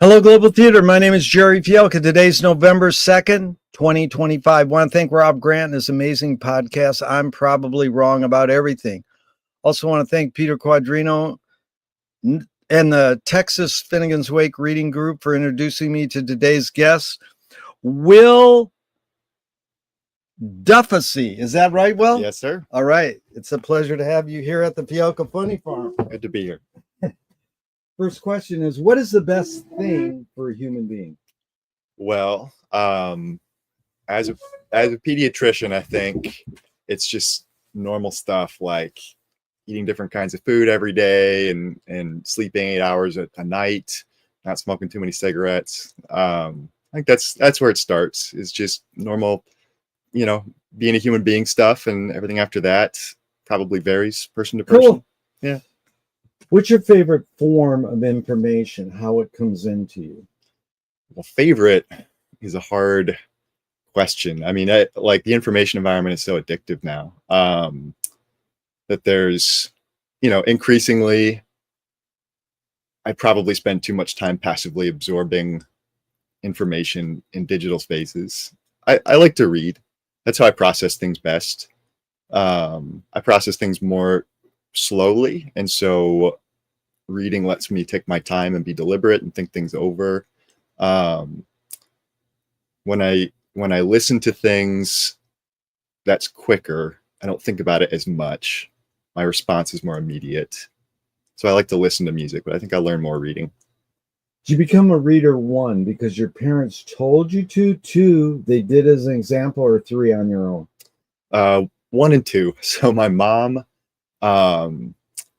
Hello, Global Theater. My name is Gerry Fialka. Today's November 2nd, 2025. I want to thank Rob Grant and his amazing podcast, I'm Probably Wrong About Everything. Also want to thank Peter Quadrino and the Texas Finnegan's Wake Reading Group for introducing me to today's guest, Will Dufficy. Is that right, Will? Yes, sir. All right. It's a pleasure to have you here at the Fialka Funny Farm. Good to be here. First question is, what is the best thing for a human being? Well, as a pediatrician, I think it's just normal stuff like eating different kinds of food every day and sleeping 8 hours a night, not smoking too many cigarettes. I think that's where it starts. Is just normal, being a human being stuff, and everything after that probably varies person to person. Cool. Yeah. What's your favorite form of information, how it comes into you? Well, favorite is a hard question. I mean, like the information environment is so addictive now that there's, increasingly, I probably spend too much time passively absorbing information in digital spaces. I like to read. That's how I process things best. I process things more slowly, and so reading lets me take my time and be deliberate and think things over. When I listen to things, that's quicker. I don't think about it as much. My response is more immediate. So I like to listen to music, but I think I learn more reading. Did you become a reader, 1, because your parents told you to, 2, they did as an example, or 3 on your own? 1 and 2. So my mom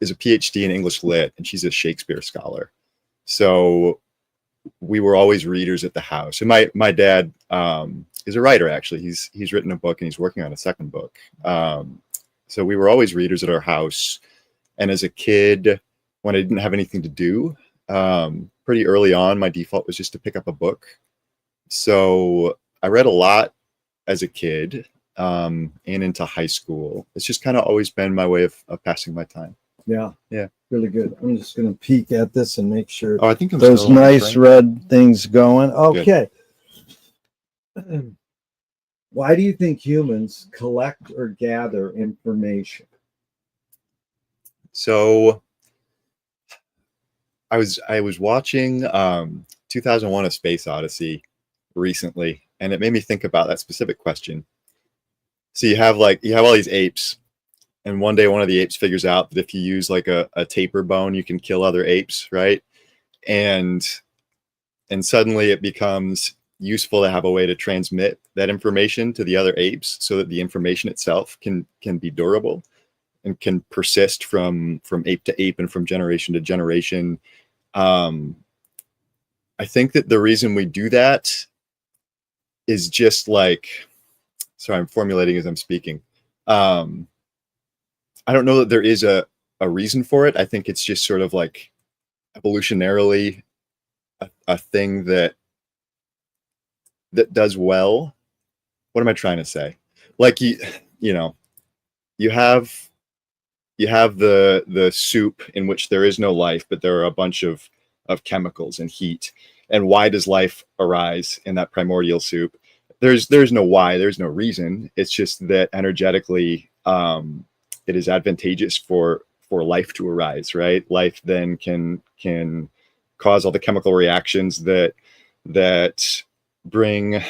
is a PhD in English Lit, and she's a Shakespeare scholar. So we were always readers at the house. And my dad is a writer, actually. He's written a book, and he's working on a second book. So we were always readers at our house. And as a kid, when I didn't have anything to do, pretty early on, my default was just to pick up a book. So I read a lot as a kid and into high school. It's just kind of always been my way of passing my time. Yeah. Yeah. Really good. I'm just going to peek at this and make sure I think those nice red things going. Okay. Why do you think humans collect or gather information? So I was watching 2001: A Space Odyssey recently, and it made me think about that specific question. So you have all these apes, and one day one of the apes figures out that if you use like a taper bone, you can kill other apes, right? And suddenly it becomes useful to have a way to transmit that information to the other apes so that the information itself can be durable and can persist from ape to ape and from generation to generation. I think that the reason we do that is just like, sorry, I'm formulating as I'm speaking. I don't know that there is a reason for it. I think it's just sort of like evolutionarily a thing that does well. What am I trying to say? Like you have the soup in which there is no life, but there are a bunch of chemicals and heat. And why does life arise in that primordial soup? There's no why, there's no reason. It's just that energetically it is advantageous for life to arise, right? Life then can cause all the chemical reactions that brings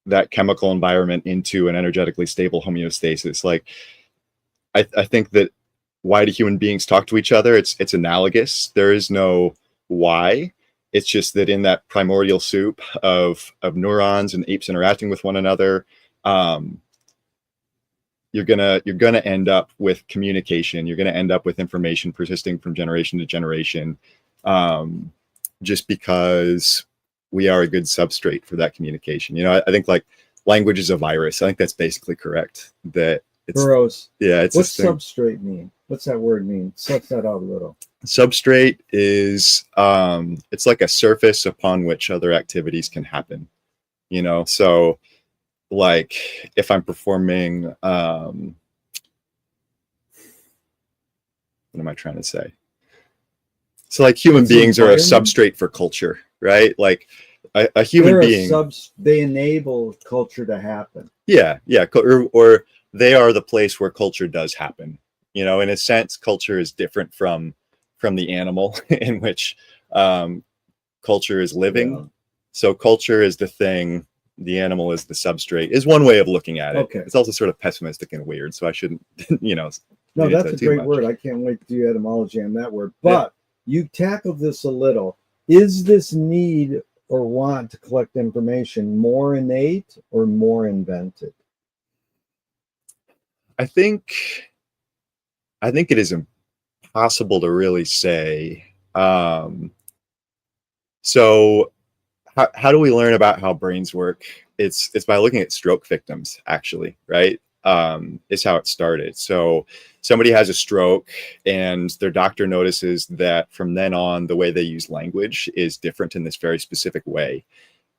that chemical environment into an energetically stable homeostasis. Like I think that why do human beings talk to each other? It's analogous. There is no why. It's just that in that primordial soup of neurons and apes interacting with one another, you're gonna end up with communication. You're gonna end up with information persisting from generation to generation, just because we are a good substrate for that communication. I think like language is a virus. I think that's basically correct. That it's Burroughs. Yeah, it's what's substrate mean? What's that word mean? Suss that out a little. Substrate is it's like a surface upon which other activities can happen. So like if I'm performing what am I trying to say? So like human It's the beings are a environment? substrate for culture, right? Like a human They're a being, they enable culture to happen. yeah, yeah, or they are the place where culture does happen. You know, in a sense, culture is different from the animal in which culture is living. Yeah. So culture is the thing, the animal is the substrate, is one way of looking at it. Okay. It's also sort of pessimistic and weird, so I shouldn't, you know, No, get into that's it a too great much. word. I can't wait to do etymology on that word. Yeah. But you tackled this a little. Is this need or want to collect information more innate or more invented? I think it is impossible to really say. So how do we learn about how brains work? It's by looking at stroke victims, actually, right? Is how it started. So somebody has a stroke and their doctor notices that from then on, the way they use language is different in this very specific way.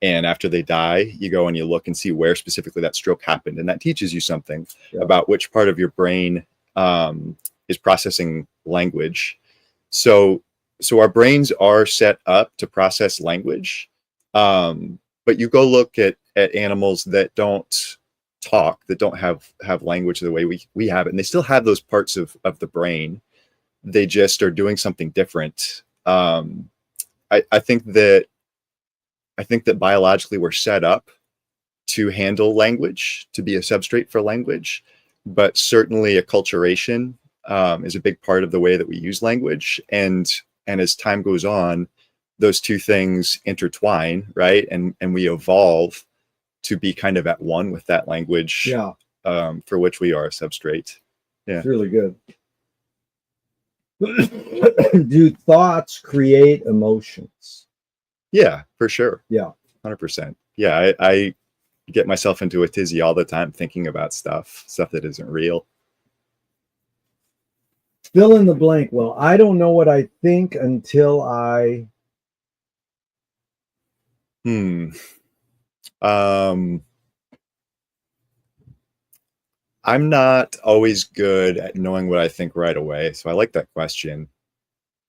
And after they die, you go and you look and see where specifically that stroke happened. And that teaches you something about which part of your brain is processing language. So our brains are set up to process language. But you go look at animals that don't talk, that don't have language the way we have it. And they still have those parts of the brain. They just are doing something different. I think that biologically we're set up to handle language, to be a substrate for language, but certainly acculturation is a big part of the way that we use language. And as time goes on, those two things intertwine, right? And we evolve to be kind of at one with that language, Yeah. For which we are a substrate. Yeah. It's really good. Do thoughts create emotions? Yeah, for sure. Yeah. 100%. Yeah, I get myself into a tizzy all the time thinking about stuff that isn't real. Fill in the blank. Well, I don't know what I think until I. I'm not always good at knowing what I think right away, so I like that question.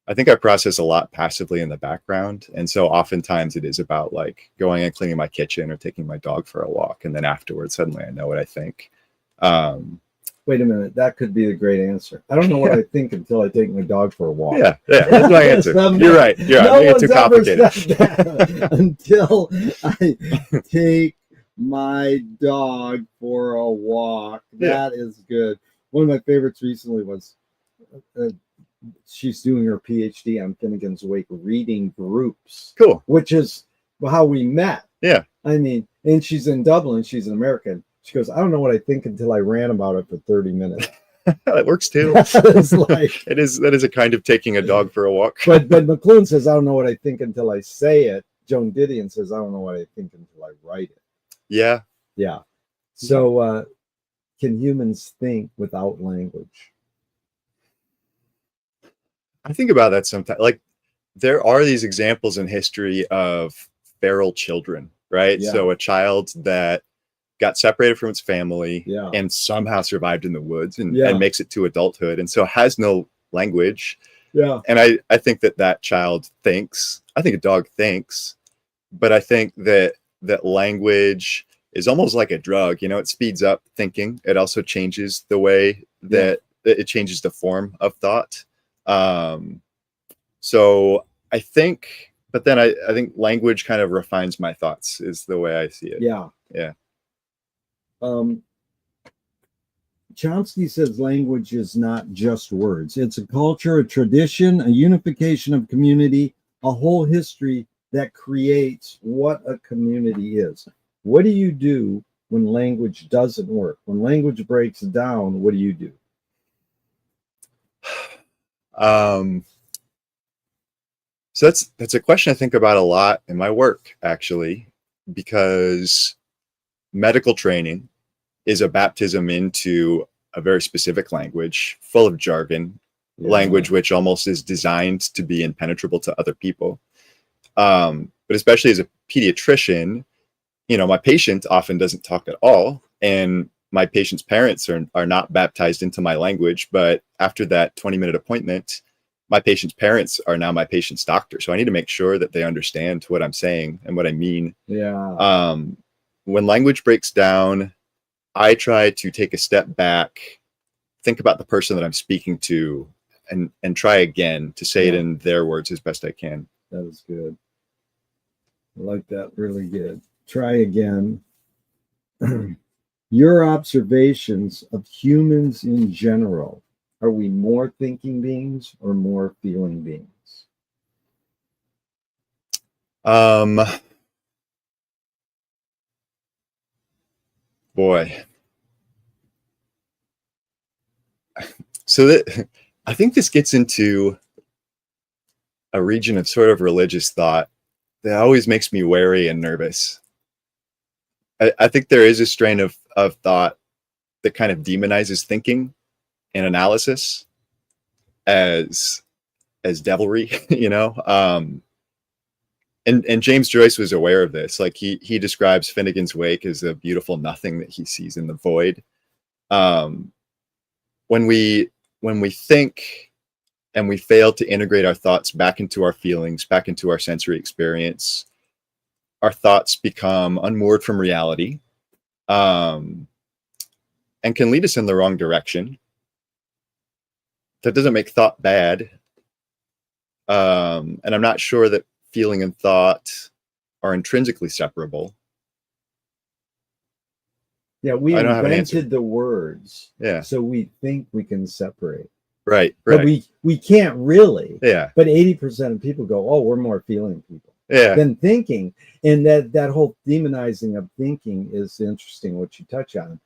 I think I process a lot passively in the background, and so oftentimes it is about like going and cleaning my kitchen or taking my dog for a walk, and then afterwards suddenly I know what I think. Wait a minute, that could be a great answer. I don't know what I think until I take my dog for a walk. Yeah, that's my answer. You're right. No Making it too one's ever complicated. said that until I take my dog for a walk. That is good. One of my favorites recently was she's doing her PhD on Finnegan's Wake reading groups. Cool. Which is how we met. Yeah. I mean, and she's in Dublin. She's an American. She goes, I don't know what I think until I ran about it for 30 minutes. That works too. It's like, that is a kind of taking a dog for a walk. but McLuhan says, I don't know what I think until I say it. Joan Didion says, I don't know what I think until I write it. Yeah. Yeah. So can humans think without language? I think about that sometimes. Like there are these examples in history of feral children, right? Yeah. So a child that got separated from its family Yeah. and somehow survived in the woods and makes it to adulthood and so has no language. Yeah. And I think that child thinks. I think a dog thinks, but I think that language is almost like a drug. You know, it speeds up thinking. It also changes the way that it changes the form of thought. So I think, but then I think language kind of refines my thoughts is the way I see it. Yeah. Yeah. Chomsky says language is not just words. It's a culture, a tradition, a unification of community, a whole history that creates what a community is. What do you do when language doesn't work? When language breaks down, what do you do? So that's a question I think about a lot in my work, actually, because medical training is a baptism into a very specific language full of jargon, language which almost is designed to be impenetrable to other people. But especially as a pediatrician, you know, my patient often doesn't talk at all, and my patient's parents are not baptized into my language. But after that 20-minute appointment, my patient's parents are now my patient's doctor. So I need to make sure that they understand what I'm saying and what I mean. Yeah. When language breaks down, I try to take a step back, think about the person that I'm speaking to, and try again to say it in their words as best I can. That is good. I like that. Really good. Try again. Your observations of humans in general. Are we more thinking beings or more feeling beings? Boy. So that I think this gets into a region of sort of religious thought that always makes me wary and nervous. I think there is a strain of thought that kind of demonizes thinking and analysis as devilry, you know. And James Joyce was aware of this. Like he describes Finnegan's Wake as a beautiful nothing that he sees in the void. When we think and we fail to integrate our thoughts back into our feelings, back into our sensory experience, our thoughts become unmoored from reality, and can lead us in the wrong direction. That doesn't make thought bad. And I'm not sure that feeling and thought are intrinsically separable. Yeah, we I don't have an answer. invented the words. Yeah. So we think we can separate. Right. But we can't really. Yeah. But 80% of people go, oh, we're more feeling people than thinking. And that whole demonizing of thinking is interesting, what you touch on.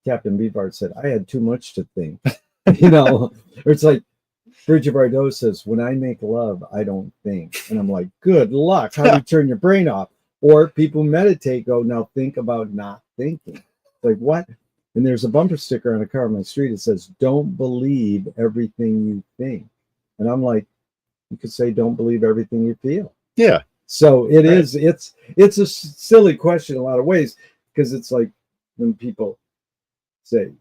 Captain Beefheart said, I had too much to think. You know, or it's like Bridget Bardot says, when I make love, I don't think. And I'm like, good luck. How do you turn your brain off? Or people meditate, go, now think about not thinking. Like, what? And there's a bumper sticker on a car on my street that says, don't believe everything you think. And I'm like, you could say, don't believe everything you feel. Yeah. So it is, it's a silly question in a lot of ways, because it's like when people say,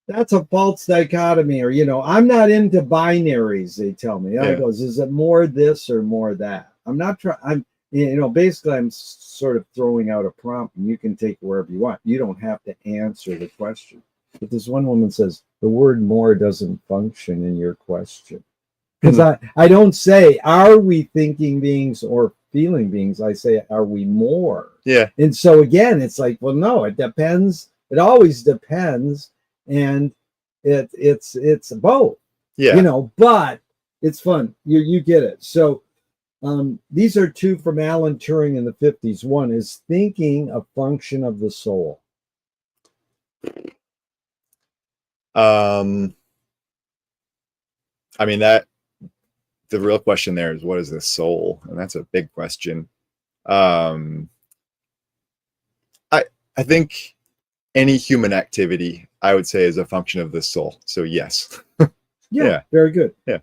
that's a false dichotomy, or, you know, I'm not into binaries, they tell me. I goes, is it more this or more that? I'm not trying, I'm, you know, basically I'm sort of throwing out a prompt and you can take it wherever you want. You don't have to answer the question. But this one woman says, the word more doesn't function in your question. Because I don't say, are we thinking beings or feeling beings? I say, are we more? Yeah. And so again, it's like, well, no, it depends. It always depends. And it's both. Yeah. You know, but it's fun. You get it. So these are two from Alan Turing in the 50s. One is thinking a function of the soul. I mean, that the real question there is, what is the soul? And that's a big question. I think any human activity, I would say, is a function of the soul. So yes. Yeah, very good. Yeah.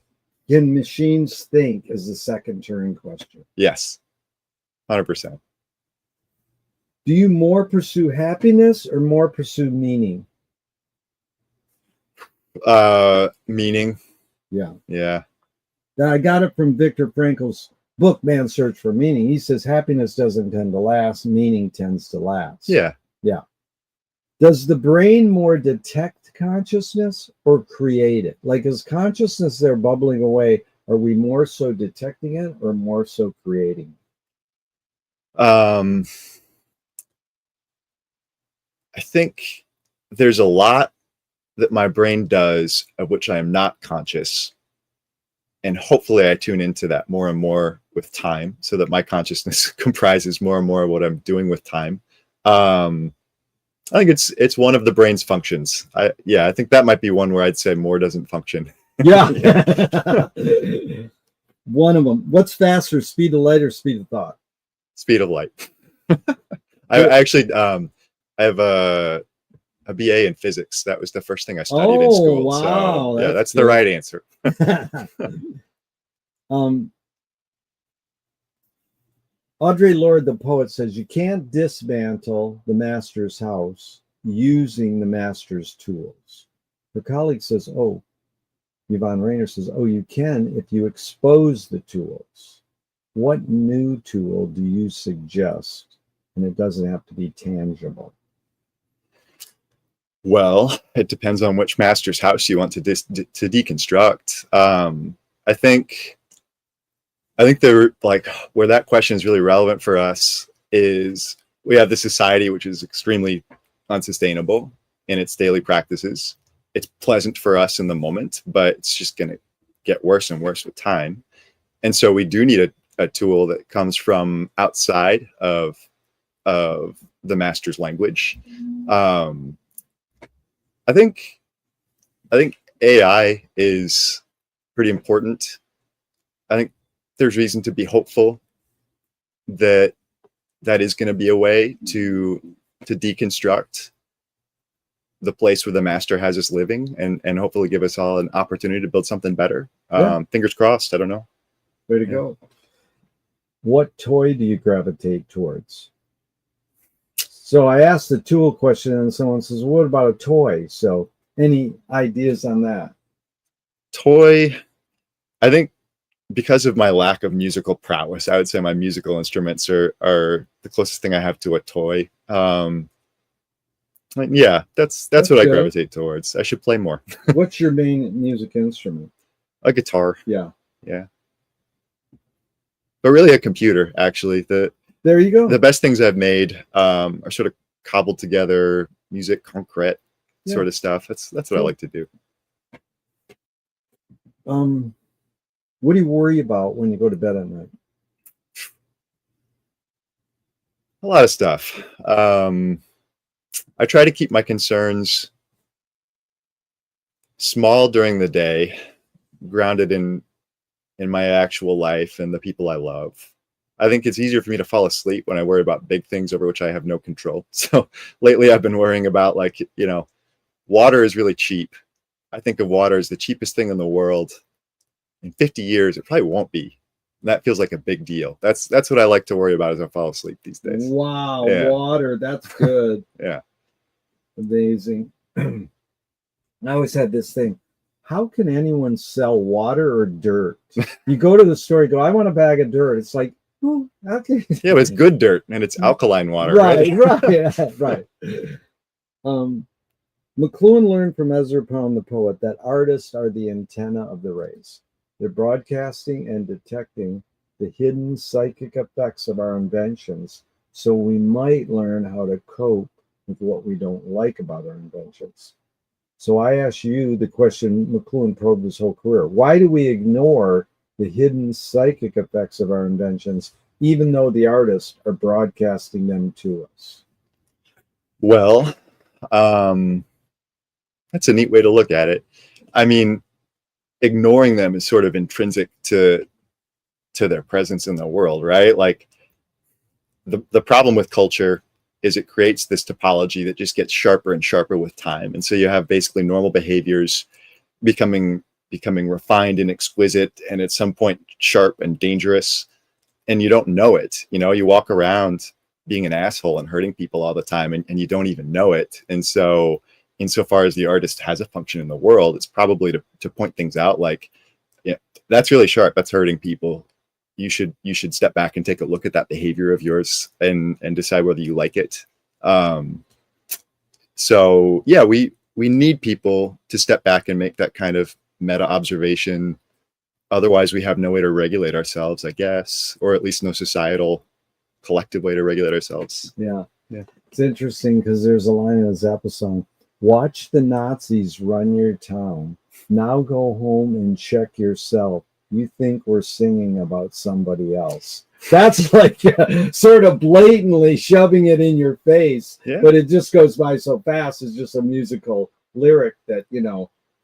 Can machines think is the second Turing question. Yes. 100%. Do you more pursue happiness or more pursue meaning? Meaning. Yeah. Yeah. Now, I got it from Viktor Frankl's book, Man's Search for Meaning. He says happiness doesn't tend to last, meaning tends to last. Yeah. Yeah. Does the brain more detect consciousness or create it? Like, is consciousness there bubbling away? Are we more so detecting it or more so creating it? I think there's a lot that my brain does of which I am not conscious. And hopefully I tune into that more and more with time, so that my consciousness comprises more and more of what I'm doing with time. I think it's one of the brain's functions. I think that might be one where I'd say more doesn't function. Yeah. One of them. What's faster, speed of light or speed of thought? Speed of light. I actually I have a BA in physics. That was the first thing I studied in school. Wow, so that's the right answer. Audre Lorde, the poet, says you can't dismantle the master's house using the master's tools. Her colleague says, oh, Yvonne Rayner says, oh, you can if you expose the tools. What new tool do you suggest? And it doesn't have to be tangible. Well, it depends on which master's house you want to deconstruct. I think they're like, where that question is really relevant for us is we have this society which is extremely unsustainable in its daily practices. It's pleasant for us in the moment, but it's just going to get worse and worse with time. And so we do need a tool that comes from outside of the master's language. I think AI is pretty important. I think there's reason to be hopeful that is going to be a way to deconstruct the place where the master has us living, and hopefully give us all an opportunity to build something better. Fingers crossed. I don't know. Way to go. What toy do you gravitate towards? So I asked the tool question, and someone says, what about a toy? So any ideas on that? Toy, I think because of my lack of musical prowess, I would say my musical instruments are the closest thing I have to a toy. Yeah, that's what I gravitate towards. I should play more. What's your main music instrument? A guitar. Yeah. But really a computer, actually. There you go. The best things I've made are sort of cobbled together music, concrete sort of stuff. That's what I like to do. What do you worry about when you go to bed at night? A lot of stuff. I try to keep my concerns small during the day, grounded in my actual life and the people I love. I think it's easier for me to fall asleep when I worry about big things over which I have no control. So lately I've been worrying about, like, water is really cheap. I think of water as the cheapest thing in the world. In 50 years, it probably won't be. That feels like a big deal. That's what I like to worry about as I fall asleep these days. Wow, water, that's good. Yeah. Amazing. I always had this thing. How can anyone sell water or dirt? You go to the store, you go, I want a bag of dirt. It's like, oh, okay. Yeah, but it's good dirt and it's alkaline water. Right. Right. McLuhan learned from Ezra Pound, the poet, that artists are the antenna of the rays. They're broadcasting and detecting the hidden psychic effects of our inventions, so we might learn how to cope with what we don't like about our inventions. So I ask you the question McLuhan probed his whole career. Why do we ignore the hidden psychic effects of our inventions, even though the artists are broadcasting them to us? Well, that's a neat way to look at it. I mean, ignoring them is sort of intrinsic to their presence in the world, right? Like the problem with culture is it creates this topology that just gets sharper and sharper with time. And so you have basically normal behaviors becoming refined and exquisite, and at some point sharp and dangerous, and you don't know it. You walk around being an asshole and hurting people all the time, and you don't even know it. And so insofar as the artist has a function in the world, it's probably to point things out, like, yeah, that's really sharp, that's hurting people. You should step back and take a look at that behavior of yours and decide whether you like it. So yeah, we need people to step back and make that kind of meta observation. Otherwise, we have no way to regulate ourselves, I guess, or at least no societal collective way to regulate ourselves. Yeah. It's interesting because there's a line in a Zappa song: "Watch the Nazis run your town. Now go home and check yourself. You think we're singing about somebody else." That's like sort of blatantly shoving it in your face, but it just goes by so fast. It's just a musical lyric that,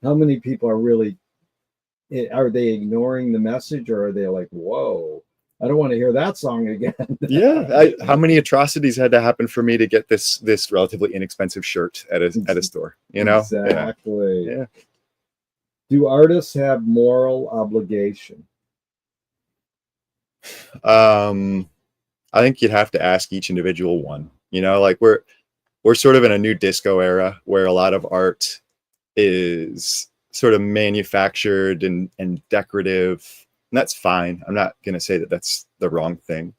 how many people are they ignoring the message, or are they like, whoa, I don't want to hear that song again? How many atrocities had to happen for me to get this relatively inexpensive shirt at a store, Exactly. Yeah. Do artists have moral obligation? I think you'd have to ask each individual one. Like we're sort of in a new disco era where a lot of art is sort of manufactured and decorative, and that's fine. I'm not going to say that that's the wrong thing.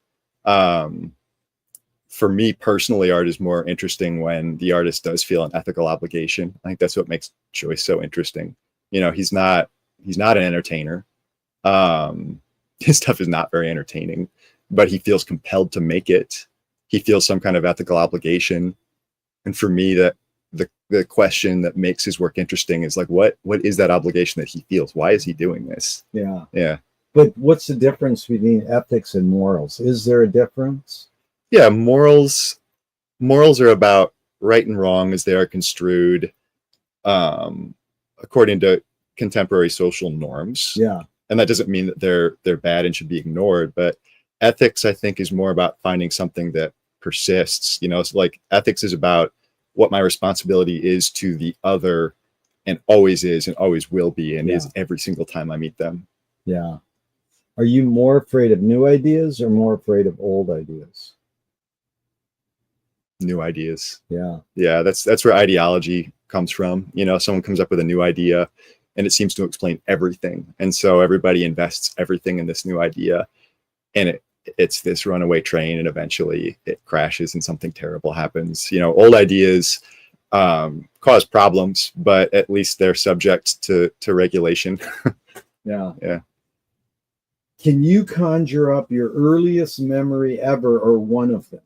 For me personally, art is more interesting when the artist does feel an ethical obligation. I think that's what makes Joyce so interesting. You know, he's not an entertainer. His stuff is not very entertaining, but he feels compelled to make it. He feels some kind of ethical obligation. And for me, that the question that makes his work interesting is like, what is that obligation that he feels? Why is he doing this? Yeah. Yeah. But what's the difference between ethics and morals? Is there a difference? Yeah, morals are about right and wrong as they are construed according to contemporary social norms. Yeah. And that doesn't mean that they're bad and should be ignored, but ethics, I think, is more about finding something that persists. You know, it's like ethics is about what my responsibility is to the other, and always is and always will be, and is every single time I meet them. Yeah. Are you more afraid of new ideas or more afraid of old ideas? New ideas. Yeah. Yeah, that's where ideology comes from. You know, someone comes up with a new idea and it seems to explain everything. And so everybody invests everything in this new idea, and it's this runaway train, and eventually it crashes and something terrible happens. You know, old ideas cause problems, but at least they're subject to regulation. Yeah. Yeah. Can you conjure up your earliest memory ever, or one of them?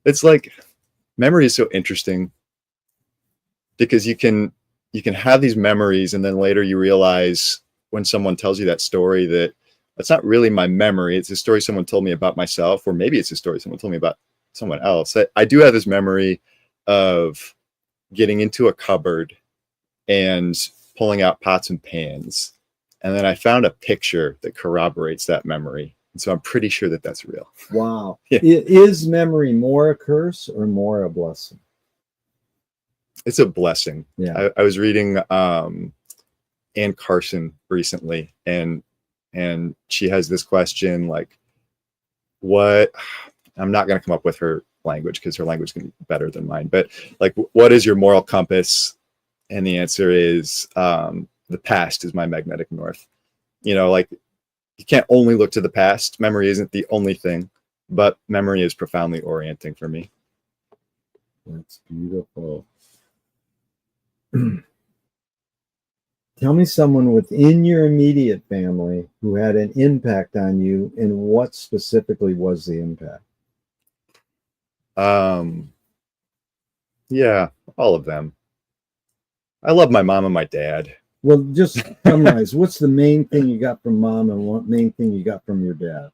It's like, memory is so interesting because you can have these memories, and then later you realize when someone tells you that story that that's not really my memory. It's a story someone told me about myself, or maybe it's a story someone told me about someone else. I do have this memory of getting into a cupboard and pulling out pots and pans, and then I found a picture that corroborates that memory. And so I'm pretty sure that that's real. Wow. Yeah. Is memory more a curse or more a blessing? It's a blessing. Yeah. I was reading Ann Carson recently, and she has this question like, what, I'm not going to come up with her language because her language can be better than mine, but like, what is your moral compass? And the answer is the past is my magnetic north. You know, like, you can't only look to the past. Memory isn't the only thing, but memory is profoundly orienting for me. That's beautiful. Tell me someone within your immediate family who had an impact on you, and what specifically was the impact? Yeah, all of them. I love my mom and my dad. Well, just summarize. What's the main thing you got from mom, and what main thing you got from your dad?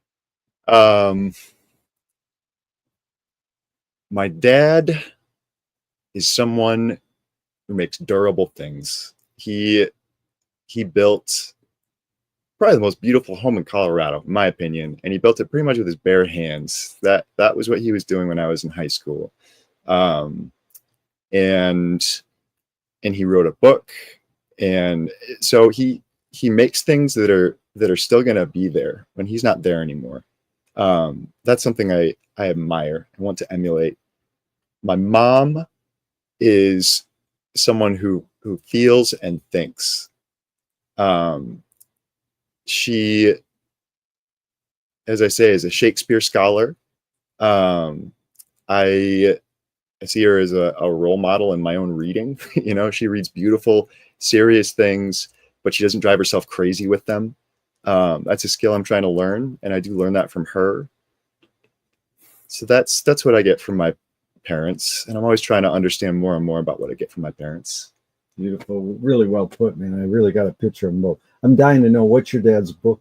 My dad is someone who makes durable things. He built probably the most beautiful home in Colorado, in my opinion, and he built it pretty much with his bare hands. That was what he was doing when I was in high school. And he wrote a book, and so he makes things that are still going to be there when he's not there anymore. That's something I admire. I want to emulate. My mom is someone who feels and thinks. She, as I say, is a Shakespeare scholar. I see her as a role model in my own reading. You know, she reads beautiful, serious things, but she doesn't drive herself crazy with them. That's a skill I'm trying to learn, and I do learn that from her. So that's what I get from my parents, and I'm always trying to understand more and more about what I get from my parents. Beautiful. Really well put, man. I really got a picture of them both. I'm dying to know, what's your dad's book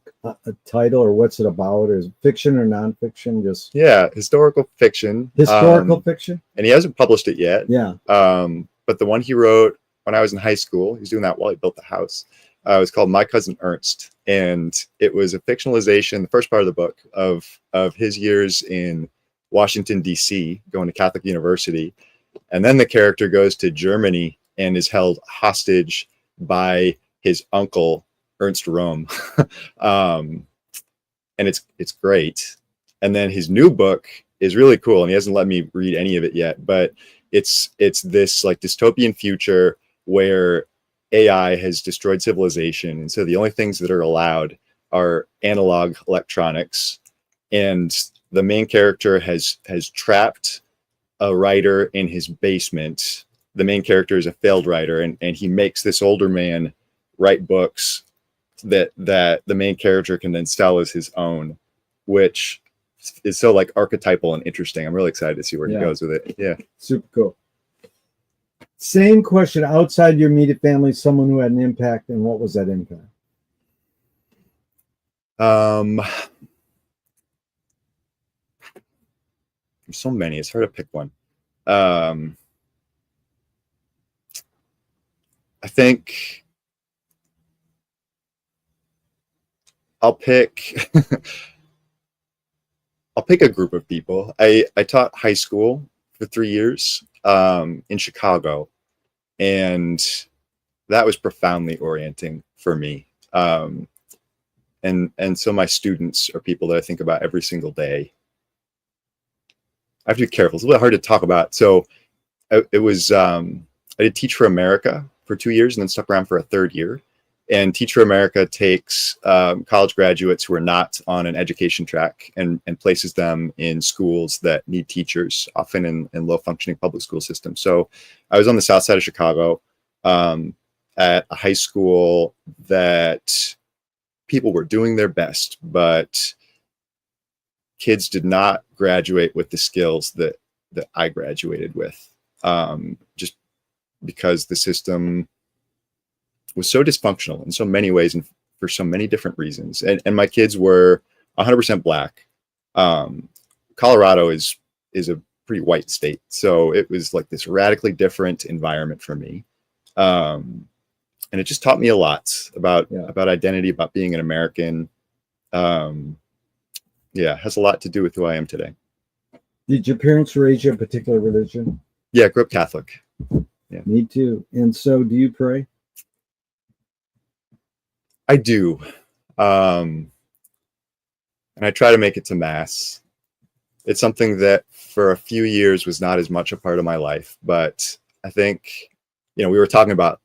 title, or what's it about? Is it fiction or nonfiction? Just Historical fiction. Historical fiction? And he hasn't published it yet. Yeah. But the one he wrote when I was in high school, he's doing that while he built the house. It was called My Cousin Ernst, and it was a fictionalization, the first part of the book, of his years in Washington, D.C., going to Catholic University. And then the character goes to Germany and is held hostage by his uncle, Ernst Röhm. And it's great. And then his new book is really cool, and he hasn't let me read any of it yet, but it's this like dystopian future where AI has destroyed civilization, and so the only things that are allowed are analog electronics. And the main character has trapped a writer in his basement. The main character is a failed writer, and he makes this older man write books that the main character can then sell as his own, which is so like archetypal and interesting. I'm really excited to see where he goes with it. Yeah, super cool. Same question, outside your immediate family, someone who had an impact, and what was that impact? There's so many, it's hard to pick one. I think I'll pick I'll pick a group of people. I taught high school for 3 years in Chicago, and that was profoundly orienting for me. And so my students are people that I think about every single day. I have to be careful. It's a little hard to talk about. So I did Teach for America for 2 years and then stuck around for a third year. And Teach for America takes college graduates who are not on an education track and places them in schools that need teachers, often in low functioning public school systems. So I was on the south side of Chicago at a high school that people were doing their best, but kids did not graduate with the skills that I graduated with, just because the system was so dysfunctional in so many ways and for so many different reasons. And my kids were 100% Black. Colorado is a pretty white state, so it was like this radically different environment for me. And it just taught me a lot about identity, about being an American. It has a lot to do with who I am today. Did your parents raise you a particular religion? Yeah, I grew up Catholic. Yeah, me too. And so, do you pray? I do, and I try to make it to Mass. It's something that for a few years was not as much a part of my life, but I think, we were talking about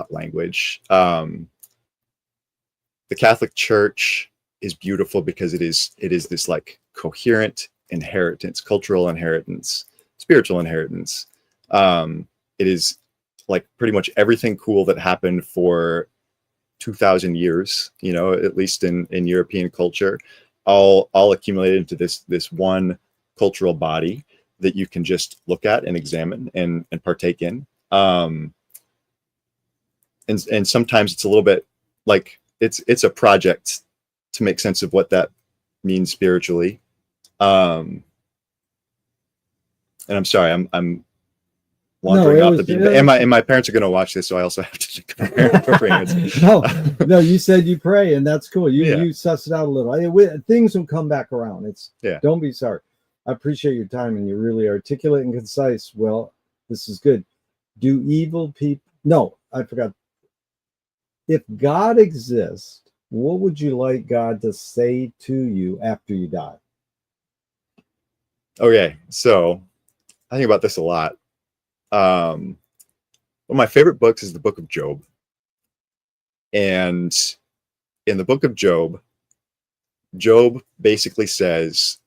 language. The Catholic Church is beautiful because it is this like coherent inheritance, cultural inheritance, spiritual inheritance. It is like pretty much everything cool that happened for 2,000 years, at least in European culture, all accumulated into this one cultural body that you can just look at and examine and partake in. And sometimes it's a little bit like it's a project to make sense of what that means spiritually. And I'm sorry, I'm wandering off the beat. And my parents are going to watch this, so I also have to prepare answers. No, you said you pray, and that's cool. You suss it out a little. Things will come back around. Don't be sorry. I appreciate your time, and you're really articulate and concise. Well, this is good. Do evil people? No, I forgot. If God exists, what would you like God to say to you after you die? Okay, so I think about this a lot. One of my favorite books is the book of Job. And in the book of Job, Job basically says,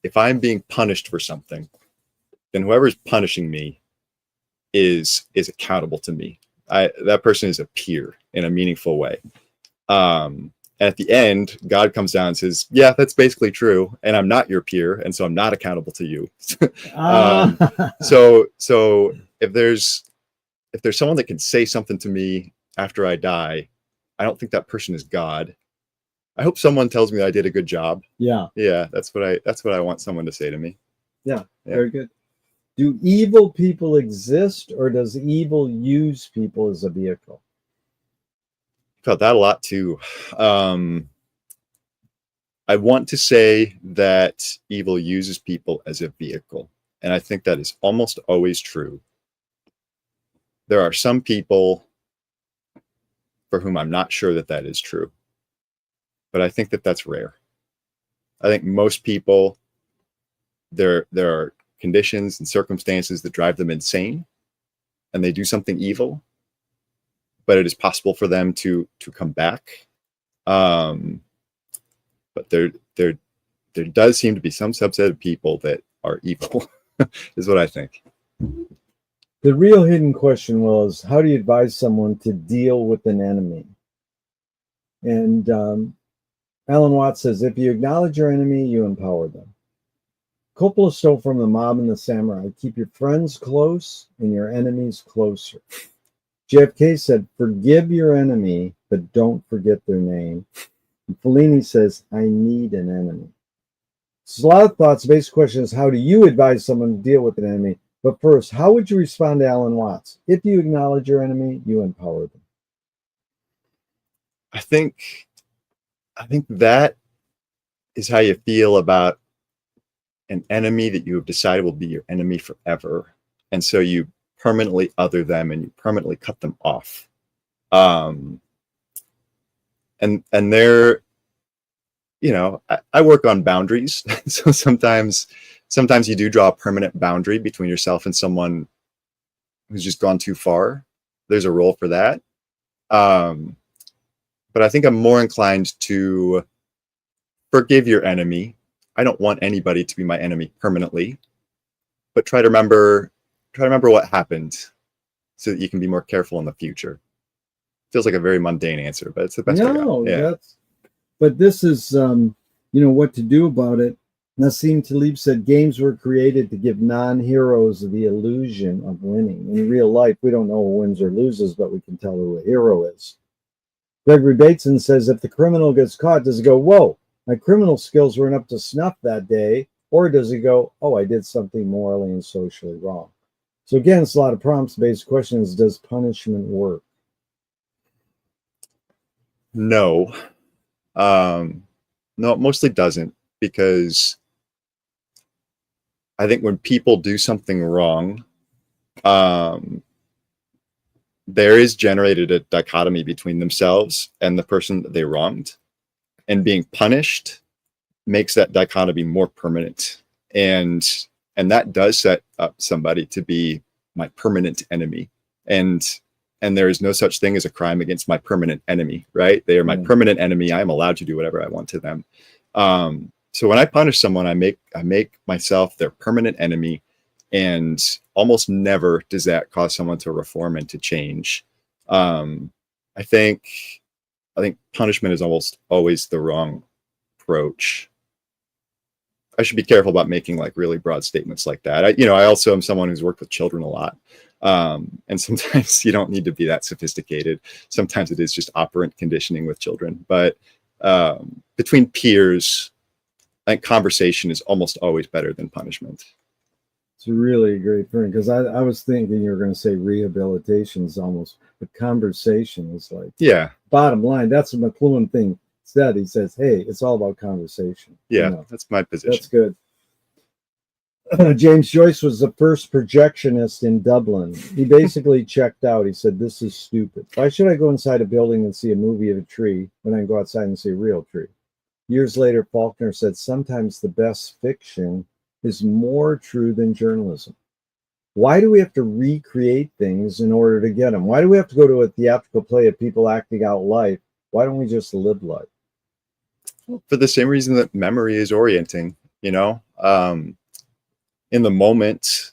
if I'm being punished for something, then whoever's punishing me is accountable to me. That person is a peer in a meaningful way. And at the end, God comes down and says, yeah, that's basically true. And I'm not your peer. And so I'm not accountable to you. So if there's someone that can say something to me after I die, I don't think that person is God. I hope someone tells me I did a good job. Yeah. That's what I want someone to say to me. Yeah. Very good. Do evil people exist, or does evil use people as a vehicle? Felt that a lot too. I want to say that evil uses people as a vehicle, and I think that is almost always true. There are some people for whom I'm not sure that is true, but I think that that's rare. I think most people, there are conditions and circumstances that drive them insane, and they do something evil. but it is possible for them to come back. But there does seem to be some subset of people that are evil, is what I think. The real hidden question was, how do you advise someone to deal with an enemy? And Alan Watts says, if you acknowledge your enemy, you empower them. Coppola stole from the mob and the samurai. Keep your friends close and your enemies closer. JFK said, forgive your enemy, but don't forget their name. And Fellini says, I need an enemy. So a lot of thoughts. The basic question is, how do you advise someone to deal with an enemy? But first, how would you respond to Alan Watts? If you acknowledge your enemy, you empower them. I think that is how you feel about an enemy that you have decided will be your enemy forever. And so you permanently other them and you permanently cut them off. And they're, you know, I work on boundaries. So sometimes you do draw a permanent boundary between yourself and someone who's just gone too far. There's a role for that. But I think I'm more inclined to forgive your enemy. I don't want anybody to be my enemy permanently, but try to remember what happened so that you can be more careful in the future. Feels like a very mundane answer, but it's the best way out. Yeah. But this is, what to do about it. Nassim Taleb said, games were created to give non-heroes the illusion of winning. In real life, we don't know who wins or loses, but we can tell who a hero is. Gregory Bateson says, if the criminal gets caught, does he go, whoa, my criminal skills weren't up to snuff that day? Or does he go, oh, I did something morally and socially wrong? So again, it's a lot of prompts-based questions. Does punishment work? No. No, it mostly doesn't, because I think when people do something wrong, there is generated a dichotomy between themselves and the person that they wronged, and being punished makes that dichotomy more permanent. And that does set up somebody to be my permanent enemy. And there is no such thing as a crime against my permanent enemy, right? They are my permanent enemy. I am allowed to do whatever I want to them. So when I punish someone, I make myself their permanent enemy, and almost never does that cause someone to reform and to change. I think punishment is almost always the wrong approach. I should be careful about making like really broad statements like that. I also am someone who's worked with children a lot. And sometimes you don't need to be that sophisticated. Sometimes it is just operant conditioning with children. But between peers, I think conversation is almost always better than punishment. It's really a great point, because I was thinking you were going to say rehabilitation is almost, but conversation is like, yeah. Bottom line, that's what McLuhan thing said. He says, hey, it's all about conversation. Yeah, that's my position. That's good. James Joyce was the first projectionist in Dublin. He basically checked out. He said, this is stupid. Why should I go inside a building and see a movie of a tree when I can go outside and see a real tree? Years later, Faulkner said, sometimes the best fiction is more true than journalism. Why do we have to recreate things in order to get them? Why do we have to go to a theatrical play of people acting out life? Why don't we just live life? For the same reason that memory is orienting, in the moment,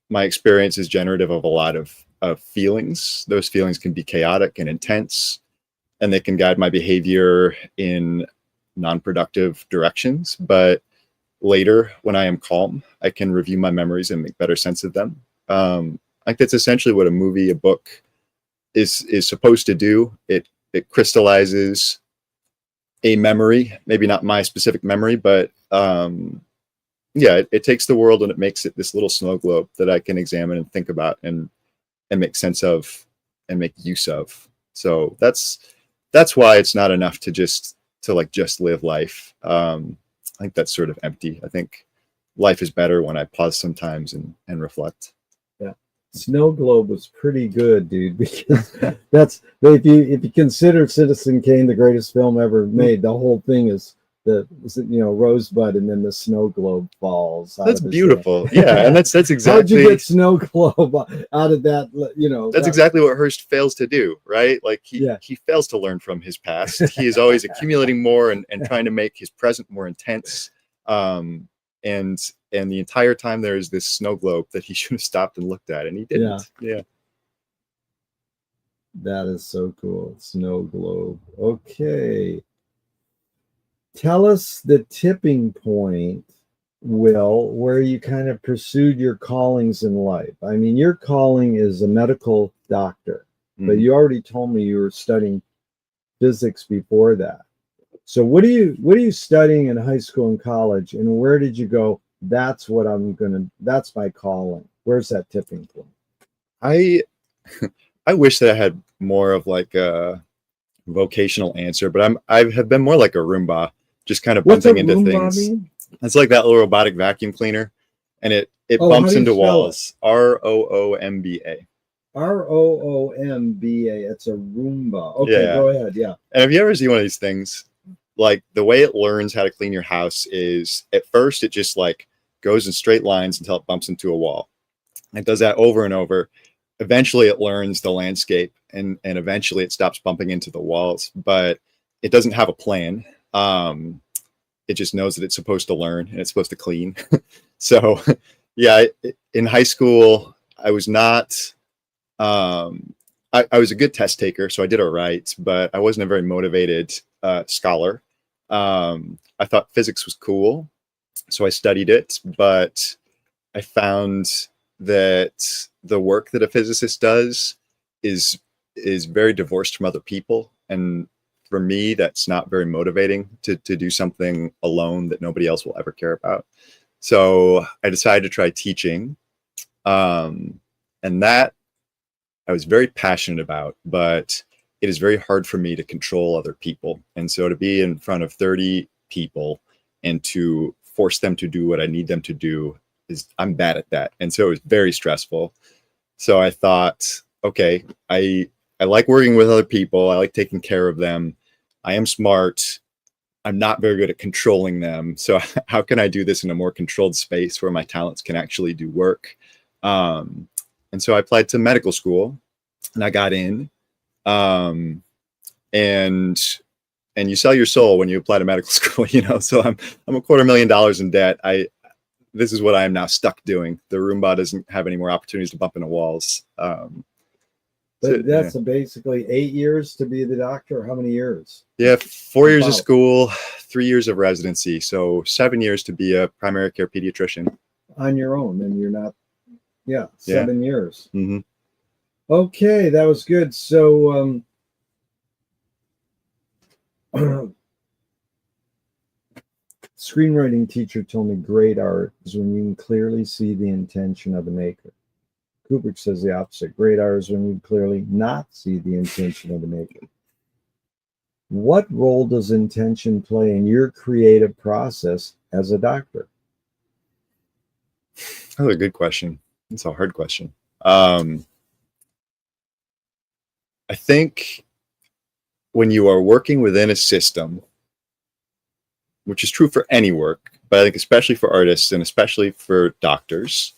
my experience is generative of a lot of feelings. Those feelings can be chaotic and intense, and they can guide my behavior in non-productive directions. But later, when I am calm, I can review my memories and make better sense of them. I think that's essentially what a movie, a book is supposed to do. It crystallizes a memory, maybe not my specific memory, but it takes the world and it makes it this little snow globe that I can examine and think about and make sense of and make use of. So that's why it's not enough to just live life. I think that's sort of empty. I think life is better when I pause sometimes and reflect. Yeah. Snow Globe was pretty good, dude, because if you consider Citizen Kane the greatest film ever made, the whole thing is rosebud, and then the snow globe falls out That's of his beautiful. hand. Yeah, and that's How'd you exactly get snow globe out of that? that's exactly what Hearst fails to do, right? Like Yeah. he fails to learn from his past. He is always accumulating more and trying to make his present more intense. And the entire time there is this snow globe that he should have stopped and looked at, and he didn't. Yeah. That is so cool. Snow globe. Okay. Tell us the tipping point, Will, where you kind of pursued your callings in life. I mean, your calling is a medical doctor, but you already told me you were studying physics before that. So what are you studying in high school and college, and where did you go? That's my calling. Where's that tipping point? I wish that I had more of like a vocational answer, but I have been more like a Roomba, just kind of bumping into things. Mean? It's like that little robotic vacuum cleaner, and it bumps into walls. ROOMBA. ROOMBA. It's a Roomba. Okay, Yeah. Go ahead. Yeah. And have you ever seen one of these things? Like the way it learns how to clean your house is at first it just like goes in straight lines until it bumps into a wall. It does that over and over. Eventually it learns the landscape and eventually it stops bumping into the walls, but it doesn't have a plan. It just knows that it's supposed to learn and it's supposed to clean. So yeah, in high school, I was not, I was a good test taker, so I did all right, but I wasn't a very motivated scholar. I thought physics was cool, so I studied it, but I found that the work that a physicist does is very divorced from other people. And for me, that's not very motivating to do something alone that nobody else will ever care about. So I decided to try teaching. And that I was very passionate about, but it is very hard for me to control other people. And so to be in front of 30 people and to force them to do what I need them to do I'm bad at that. And so it was very stressful. So I thought, okay, I like working with other people. I like taking care of them. I am smart. I'm not very good at controlling them. So how can I do this in a more controlled space where my talents can actually do work? And so I applied to medical school and I got in. And you sell your soul when you apply to medical school, so I'm $250,000 in debt. This is what I am now stuck doing. The Roomba doesn't have any more opportunities to bump into walls. But that's basically 8 years to be the doctor. How many years? Yeah, 4 years of school, 3 years of residency. So 7 years to be a primary care pediatrician. On your own, and you're not, 7 years. Mm-hmm. Okay, that was good. So screenwriting teacher told me great art is when you can clearly see the intention of the maker. Kubrick says the opposite. Great art is when you clearly not see the intention of the maker. What role does intention play in your creative process as a doctor? That's a good question. It's a hard question. I think when you are working within a system, which is true for any work, but I think especially for artists and especially for doctors,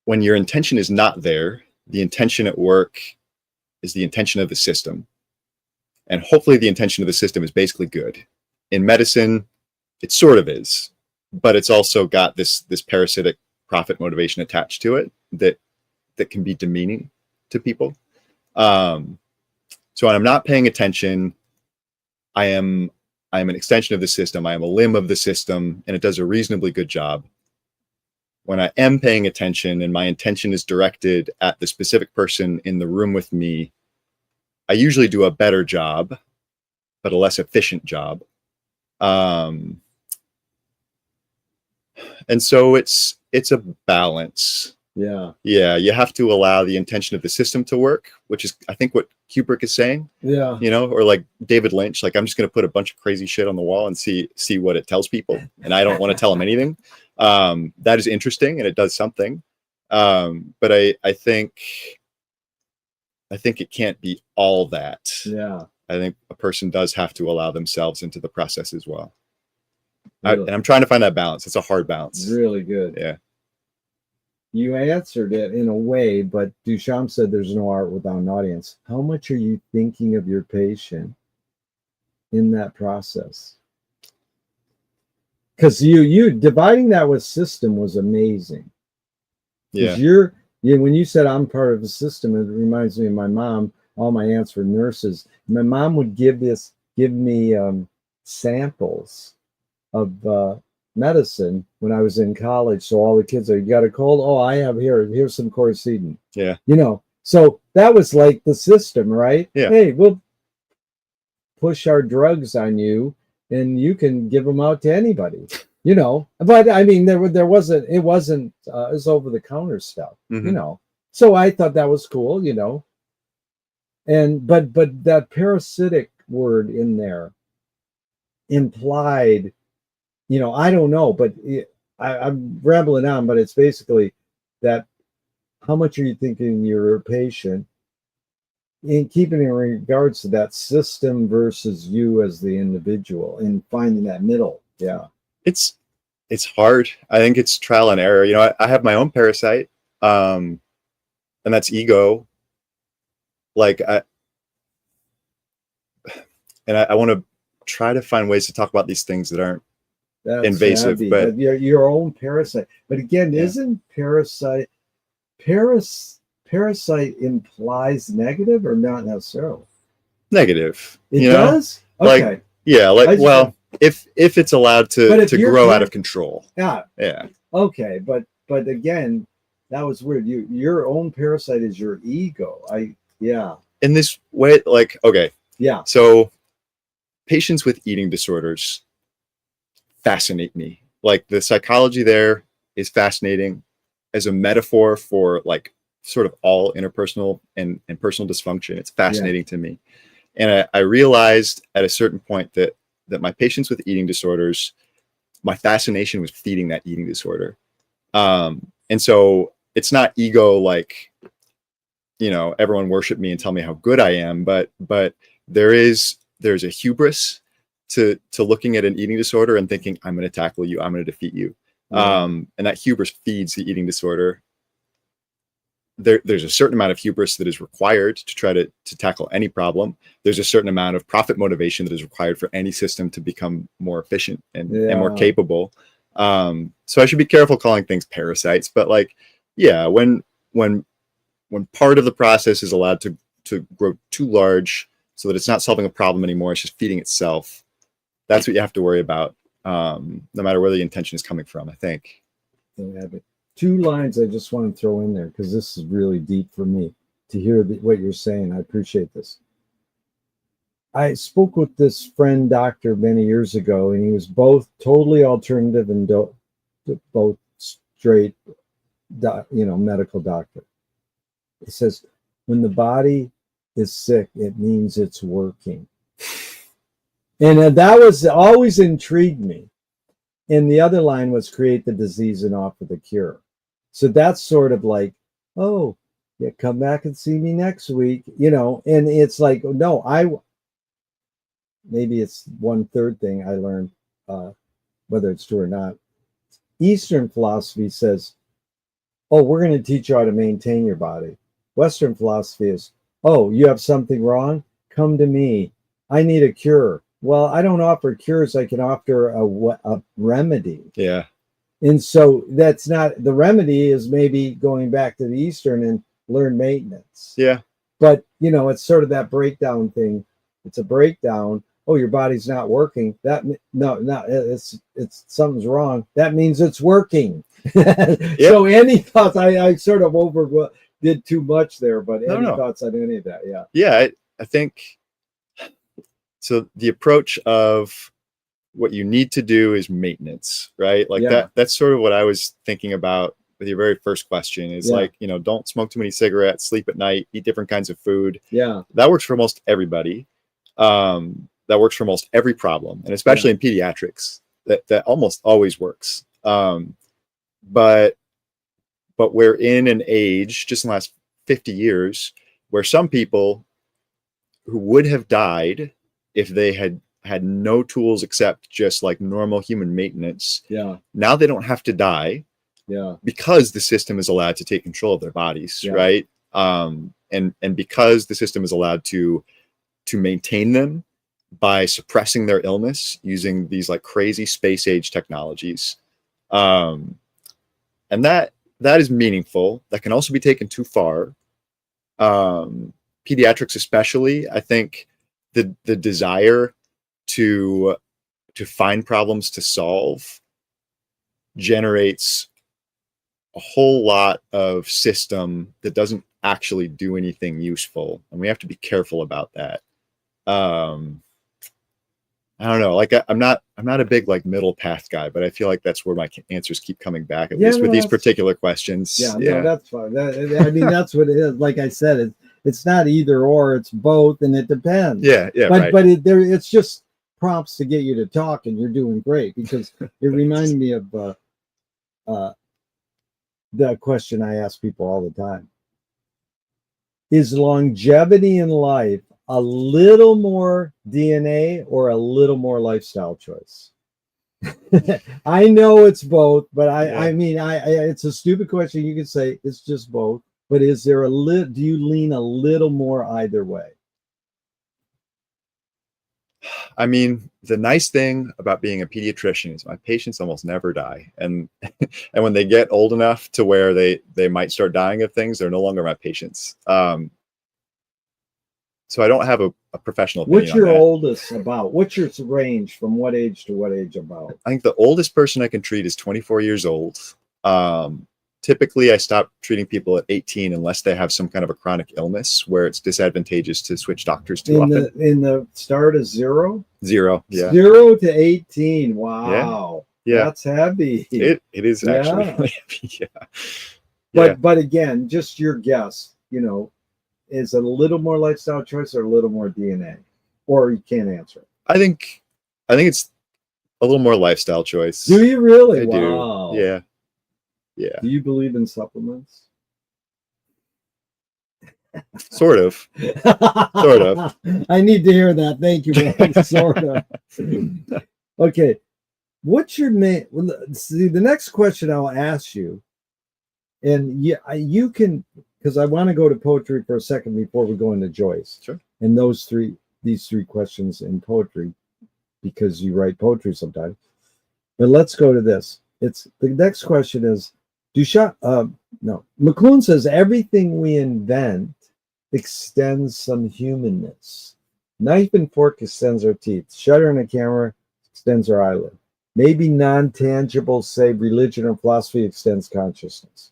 when your intention is not there, the intention at work is the intention of the system. And hopefully the intention of the system is basically good. In medicine, it sort of is, but it's also got this parasitic profit motivation attached to it that can be demeaning to people. So when I'm not paying attention, I am an extension of the system. I am a limb of the system, and it does a reasonably good job. When I am paying attention and my intention is directed at the specific person in the room with me, I usually do a better job, but a less efficient job. And so it's a balance. Yeah. Yeah, you have to allow the intention of the system to work, which is, I think, what Kubrick is saying. Yeah. Or like David Lynch, like I'm just going to put a bunch of crazy shit on the wall and see what it tells people, and I don't want to tell them anything. That is interesting and it does something, but I think it can't be all that. Yeah. I think a person does have to allow themselves into the process as well. Really? And I'm trying to find that balance. It's a hard balance. Really good. Yeah. You answered it in a way, but Duchamp said there's no art without an audience. How much are you thinking of your patient in that process? Because you dividing that with system was amazing. Yeah. When you said I'm part of a system, it reminds me of my mom. All my aunts were nurses. My mom would give me samples of medicine when I was in college. So all the kids are, you got a cold? Oh, I have here's some quercetin. Yeah. So that was like the system, right? Yeah. Hey, we'll push our drugs on you and you can give them out to anybody. But I mean, it wasn't it was over the counter stuff, So I thought that was cool, And but that parasitic word in there implied, I don't know, but I'm rambling on, but it's basically that how much are you thinking your patient in keeping in regards to that system versus you as the individual and finding that middle. Yeah. It's hard. I think it's trial and error. I have my own parasite, and that's ego. Like I want to try to find ways to talk about these things that aren't invasive, but your own parasite. But again, isn't parasite implies negative or not necessarily? Negative. It does? Okay. If it's allowed to grow out of control. Yeah. Yeah. Okay, but again, that was weird. Your own parasite is your ego. In this way, okay. Yeah. So patients with eating disorders fascinate me. Like the psychology there is fascinating as a metaphor for sort of all interpersonal and personal dysfunction. It's fascinating to me. And I realized at a certain point that my patients with eating disorders, my fascination was feeding that eating disorder. And so it's not ego, everyone worship me and tell me how good I am, but there's a hubris to looking at an eating disorder and thinking, I'm going to tackle you, I'm going to defeat you. And that hubris feeds the eating disorder. There's a certain amount of hubris that is required to try to tackle any problem. There's a certain amount of profit motivation that is required for any system to become more efficient and more capable. So I should be careful calling things parasites, but when part of the process is allowed to grow too large so that it's not solving a problem anymore, it's just feeding itself. That's what you have to worry about, no matter where the intention is coming from, I think. Two lines I just want to throw in there because this is really deep for me to hear what you're saying. I appreciate this. I spoke with this friend doctor many years ago, and he was both totally alternative and both straight, medical doctor. He says, when the body is sick, it means it's working. And that was always intrigued me. And the other line was create the disease and offer the cure. So that's sort of like, oh, yeah, come back and see me next week, and it's like, no, maybe it's 1/3 thing I learned, whether it's true or not. Eastern philosophy says, oh, we're going to teach you how to maintain your body. Western philosophy is, oh, you have something wrong? Come to me. I need a cure. Well, I don't offer cures. I can offer a remedy. Yeah. And so that's not, the remedy is maybe going back to the Eastern and learn maintenance. Yeah. But, it's sort of that breakdown thing. It's a breakdown. Oh, your body's not working. It's something's wrong. That means it's working. Yep. So any thoughts, I sort of did too much there, but any thoughts on any of that? Yeah. Yeah. I think so. The approach of what you need to do is maintenance, right? That's sort of what I was thinking about with your very first question is don't smoke too many cigarettes, sleep at night, eat different kinds of food. Yeah. That works for most everybody. That works for most every problem. And especially in pediatrics, that almost always works. But we're in an age just in the last 50 years where some people who would have died if they had no tools except just like normal human maintenance. Yeah. Now they don't have to die. Yeah. Because the system is allowed to take control of their bodies, Yeah. right? And because the system is allowed to maintain them by suppressing their illness using these like crazy space age technologies. And that is meaningful. That can also be taken too far. Pediatrics especially, I think the desire to find problems to solve generates a whole lot of system that doesn't actually do anything useful, and we have to be careful about that. I don't know, like I'm not a big like middle path guy, but I feel like that's where my answers keep coming back, at least with these particular questions. No, that's fine. I mean, that's what it is. Like I said, it's not either or, it's both, and it depends. Yeah, but it's just prompts to get you to talk, and you're doing great, because it reminded me of the question I ask people all the time. Is longevity in life a little more DNA or a little more lifestyle choice? I know it's both, but I mean, it's a stupid question. You could say it's just both, but is there do you lean a little more either way? I mean, the nice thing about being a pediatrician is my patients almost never die. And and when they get old enough to where they might start dying of things, they're no longer my patients. So I don't have a professional opinion. What's your oldest about? What's your range from what age to what age about? I think the oldest person I can treat is 24 years old. Typically, I stop treating people at 18 unless they have some kind of a chronic illness where it's disadvantageous to switch doctors too often. In the start is 0? 0, yeah. 0 to 18. Wow. Yeah. That's heavy. It is actually really heavy, But again, just your guess, is it a little more lifestyle choice or a little more DNA? Or you can't answer it? I think it's a little more lifestyle choice. Do you really? I Wow. do. Yeah. Yeah. Do you believe in supplements? Sort of. Sort of. I need to hear that. Thank you, man. Sort of. Okay. What's your name? See, the next question I'll ask you, and you can, because I want to go to poetry for a second before we go into Joyce. Sure. And these three questions in poetry, because you write poetry sometimes. But let's go to this. The next question is, McLuhan says everything we invent extends some humanness. Knife and fork extends our teeth. Shutter in a camera extends our eyelid. Maybe non-tangible, say religion or philosophy, extends consciousness.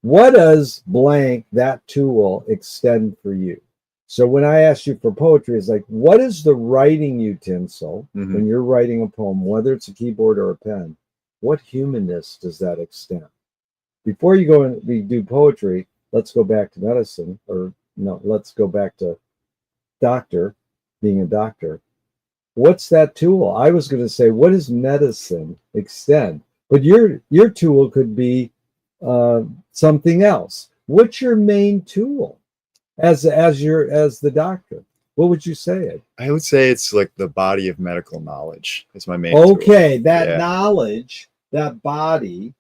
What does blank, that tool, extend for you? So when I ask you for poetry, it's like, what is the writing utensil when you're writing a poem, whether it's a keyboard or a pen? What humanness does that extend? Before you go and we do poetry, let's go back to medicine, let's go back to being a doctor. What's that tool? I was going to say, what does medicine extend? But your tool could be something else. What's your main tool as the doctor? What would you say? I would say it's like the body of medical knowledge. It's my main tool. That yeah. knowledge, that body,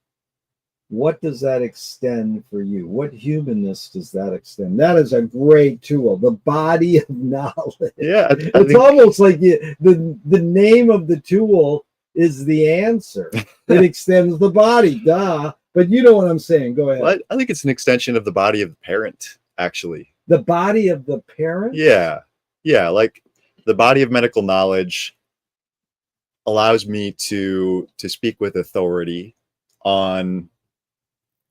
what does that extend for you? What humanness does that extend? That is a great tool. The body of knowledge. Yeah, it's almost like the name of the tool is the answer. It extends the body, duh. But you know what I'm saying. Go ahead. Well, I think it's an extension of the body of the parent, actually. The body of the parent? Yeah. Yeah, like the body of medical knowledge allows me to speak with authority on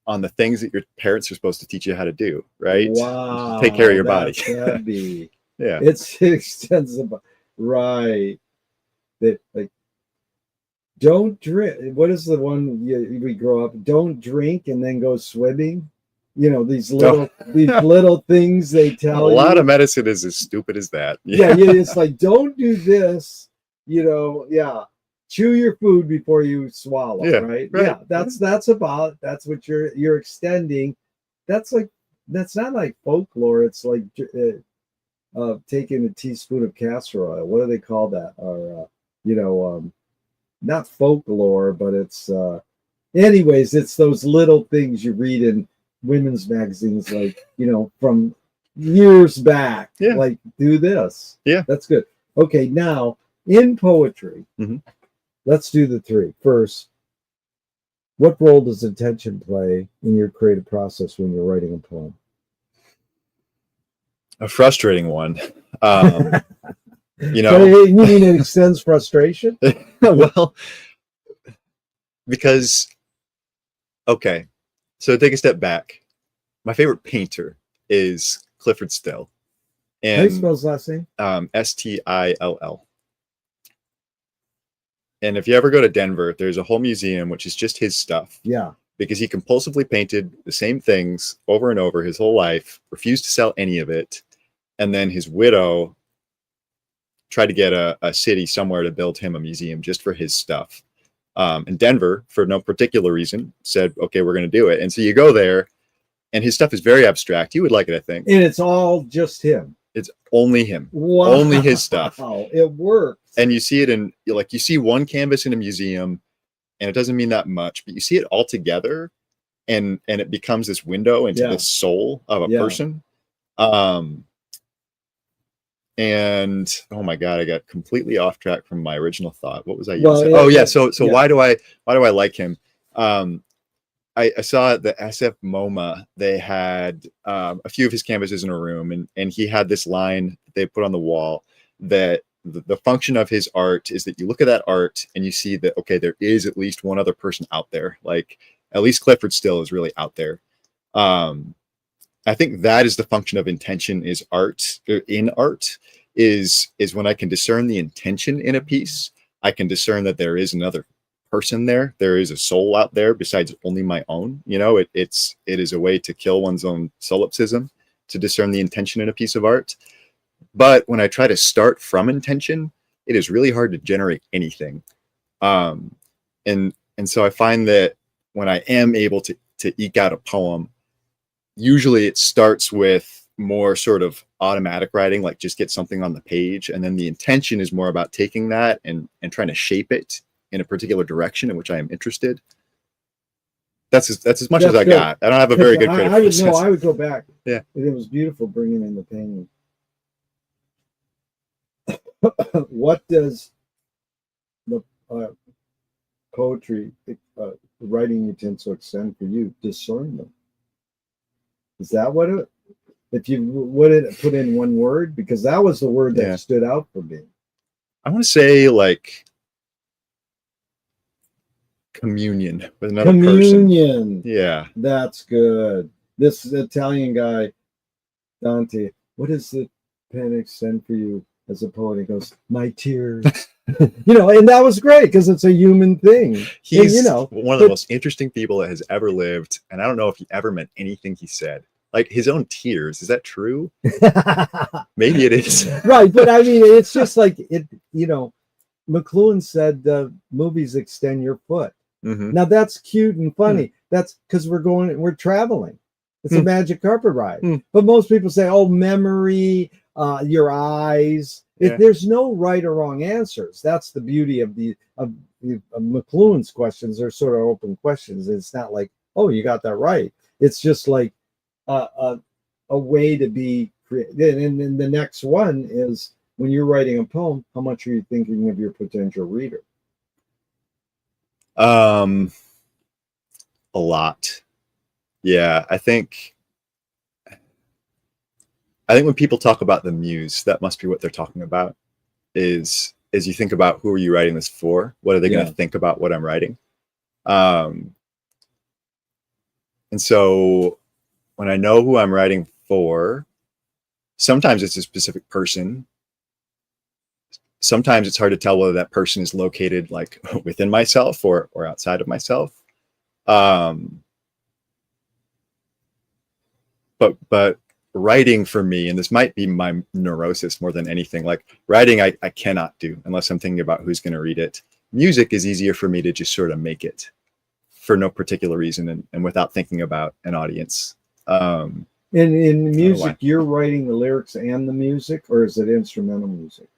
the things that your parents are supposed to teach you how to do, right? Wow. Take care of your body. Heavy. Yeah. It extends the body. Right. That, like, don't drink. What is the one we grow up? Don't drink and then go swimming. These little things they tell you. A lot of medicine is as stupid as that. Yeah, it's like, don't do this. Chew your food before you swallow. Yeah, right? Right. Yeah, that's what you're extending. That's not like folklore. It's like taking a teaspoon of castor oil. What do they call that? Or not folklore, but it's anyways, it's those little things you read in women's magazines, like, from years back. Yeah. Like, do this. Yeah. That's good. Okay, now in poetry, let's do the three. First, what role does intention play in your creative process when you're writing a poem? A frustrating one. So you mean it extends frustration? Well, because, okay, so take a step back. My favorite painter is Clifford Still. How do you spell his last name? Still. And if you ever go to Denver, there's a whole museum which is just his stuff. Yeah. Because he compulsively painted the same things over and over his whole life, refused to sell any of it. And then his widow tried to get a city somewhere to build him a museum just for his stuff. And Denver, for no particular reason, said, okay, we're going to do it. And so you go there, and his stuff is very abstract. You would like it, I think. And it's all just him. It's only him. Wow. Only his stuff. It works. And you see it in, like, you see one canvas in a museum, and it doesn't mean that much, but you see it all together, and it becomes this window into the soul of a person. And oh my God, I got completely off track from my original thought. What was I using? So why do I like him? I saw at the SF MoMA, they had a few of his canvases in a room, and he had this line they put on the wall that the function of his art is that you look at that art and you see that, okay, there is at least one other person out there. Like, at least Clifford Still is really out there. I think that is the function of intention, is art, in art, is when I can discern the intention in a piece. I can discern that there is another person there. There is a soul out there besides only my own. It is a way to kill one's own solipsism, to discern the intention in a piece of art. But when I try to start from intention, it is really hard to generate anything. And so I find that when I am able to eke out a poem, usually it starts with more sort of automatic writing, like just get something on the page. And then the intention is more about taking that and trying to shape it in a particular direction in which I am interested. That's as much as I got. I don't have a very good creative process. I would go back. Yeah. And it was beautiful bringing in the painting. What does the poetry, writing utensil extend for you? Discernment. Is that what it, if you would put in one word? Because that was the word that stood out for me. I want to say, like, communion with another person. Yeah. That's good. This Italian guy, Dante, what does the pen extend for you as a poet? He goes, my tears. And that was great because it's a human thing. He's one of the most interesting people that has ever lived. And I don't know if he ever meant anything he said. Like, his own tears. Is that true? Maybe it is. Right. But I mean, it's just like it, McLuhan said movies extend your foot. Now that's cute and funny. That's because we're traveling. It's a magic carpet ride. But most people say, oh, memory, your eyes. There's no right or wrong answers. That's the beauty of McLuhan's questions. They're sort of open questions. It's not like, oh, you got that right. It's just like a way to be creative. And then the next one is, when you're writing a poem, how much are you thinking of your potential reader? A lot. Yeah, I think when people talk about the muse, that must be what they're talking about. Is you think about, who are you writing this for? What are they going to think about what I'm writing? And so when I know who I'm writing for, sometimes it's a specific person. Sometimes it's hard to tell whether that person is located, like, within myself or outside of myself. But writing for me, and this might be my neurosis more than anything, like, writing I cannot do unless I'm thinking about who's going to read it. Music is easier for me to just sort of make it for no particular reason and without thinking about an audience. In why. music, you're writing the lyrics and the music, or is it instrumental music?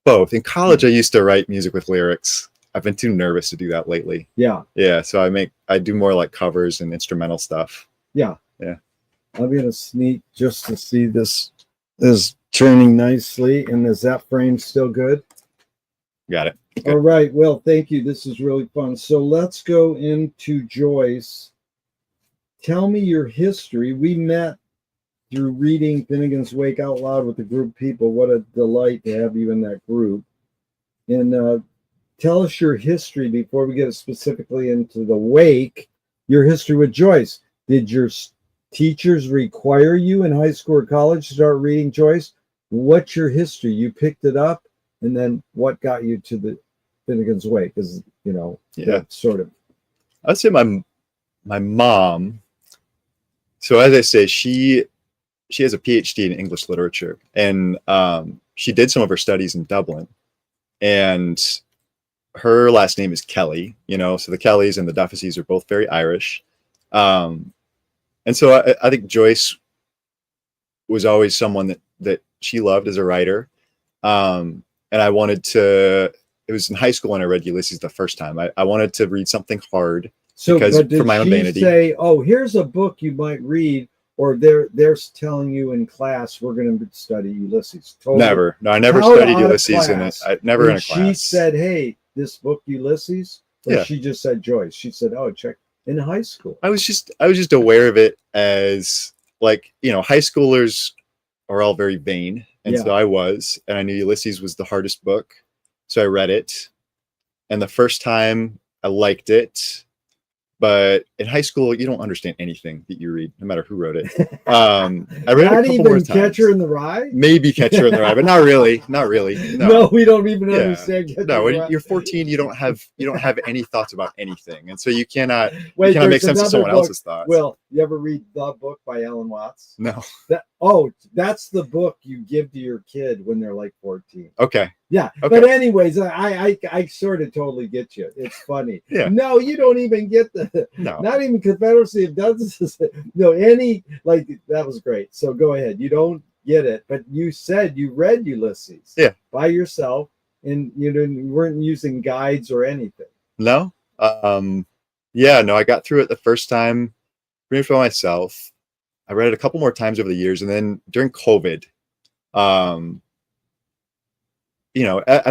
Both. In college, I used to write music with lyrics. I've been too nervous to do that lately. Yeah. Yeah. So I do more like covers and instrumental stuff. Yeah. Yeah. I'm gonna sneak just to see this is turning nicely. And is that frame still good? Got it. All right. Well, thank you. This is really fun. So let's go into Joyce. Tell me your history. We met through reading Finnegan's Wake out loud with a group of people. What a delight to have you in that group. And tell us your history before we get specifically into the wake. Your history with Joyce. Did your teachers require you in high school or college to start reading Joyce? What's your history? You picked it up, and then what got you to the Finnegan's Wake? Because that sort of. I'd say my mom. So as I say, she has a PhD in English literature, and she did some of her studies in Dublin, and her last name is Kelly. So the Kellys and the Duffisys are both very Irish. And so I think Joyce was always someone that she loved as a writer. And I wanted to, it was in high school when I read Ulysses the first time. I wanted to read something hard for my own vanity. Say, oh, here's a book you might read, or they're telling you in class, we're going to study Ulysses? Totally. Never. No, I never studied Ulysses in it. Never in a class. She said, hey, this book, Ulysses? Or yeah. She just said Joyce. She said, oh, check. In high school, I was just aware of it as like, high schoolers are all very vain, and so I was, and I knew Ulysses was the hardest book, so I read it, and the first time I liked it, but in high school you don't understand anything that you read, no matter who wrote it. I read not it a couple even more times. Catcher in the Rye. Maybe Catcher in the Rye, but not really. No, we don't even understand. No, when you're 14, you don't have any thoughts about anything, and so you cannot make sense of someone else's thoughts. Well, you ever read The Book by Alan Watts? No. That's the book you give to your kid when they're like 14. Okay. Yeah. Okay. But anyways, I sort of totally get you. It's funny. Yeah. No, you don't even get not even Confederacy of Dunces. No, that was great. So go ahead. You don't get it, but you said you read Ulysses by yourself, and you weren't using guides or anything. No. No, I got through it the first time pretty much by myself. I read it a couple more times over the years, and then during COVID, I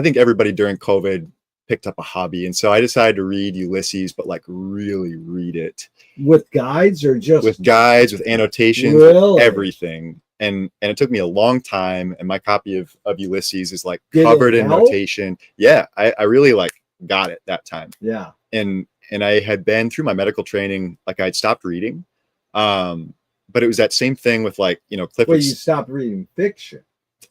think everybody during COVID picked up a hobby, and so I decided to read Ulysses, but like really read it with guides, or just with guides, with annotations, with everything. And it took me a long time, and my copy of Ulysses is like covered in notation. Yeah, I really got it that time. Yeah. And I had been through my medical training, like I'd stopped reading. But it was that same thing with Clifford's. Well, you stopped reading fiction.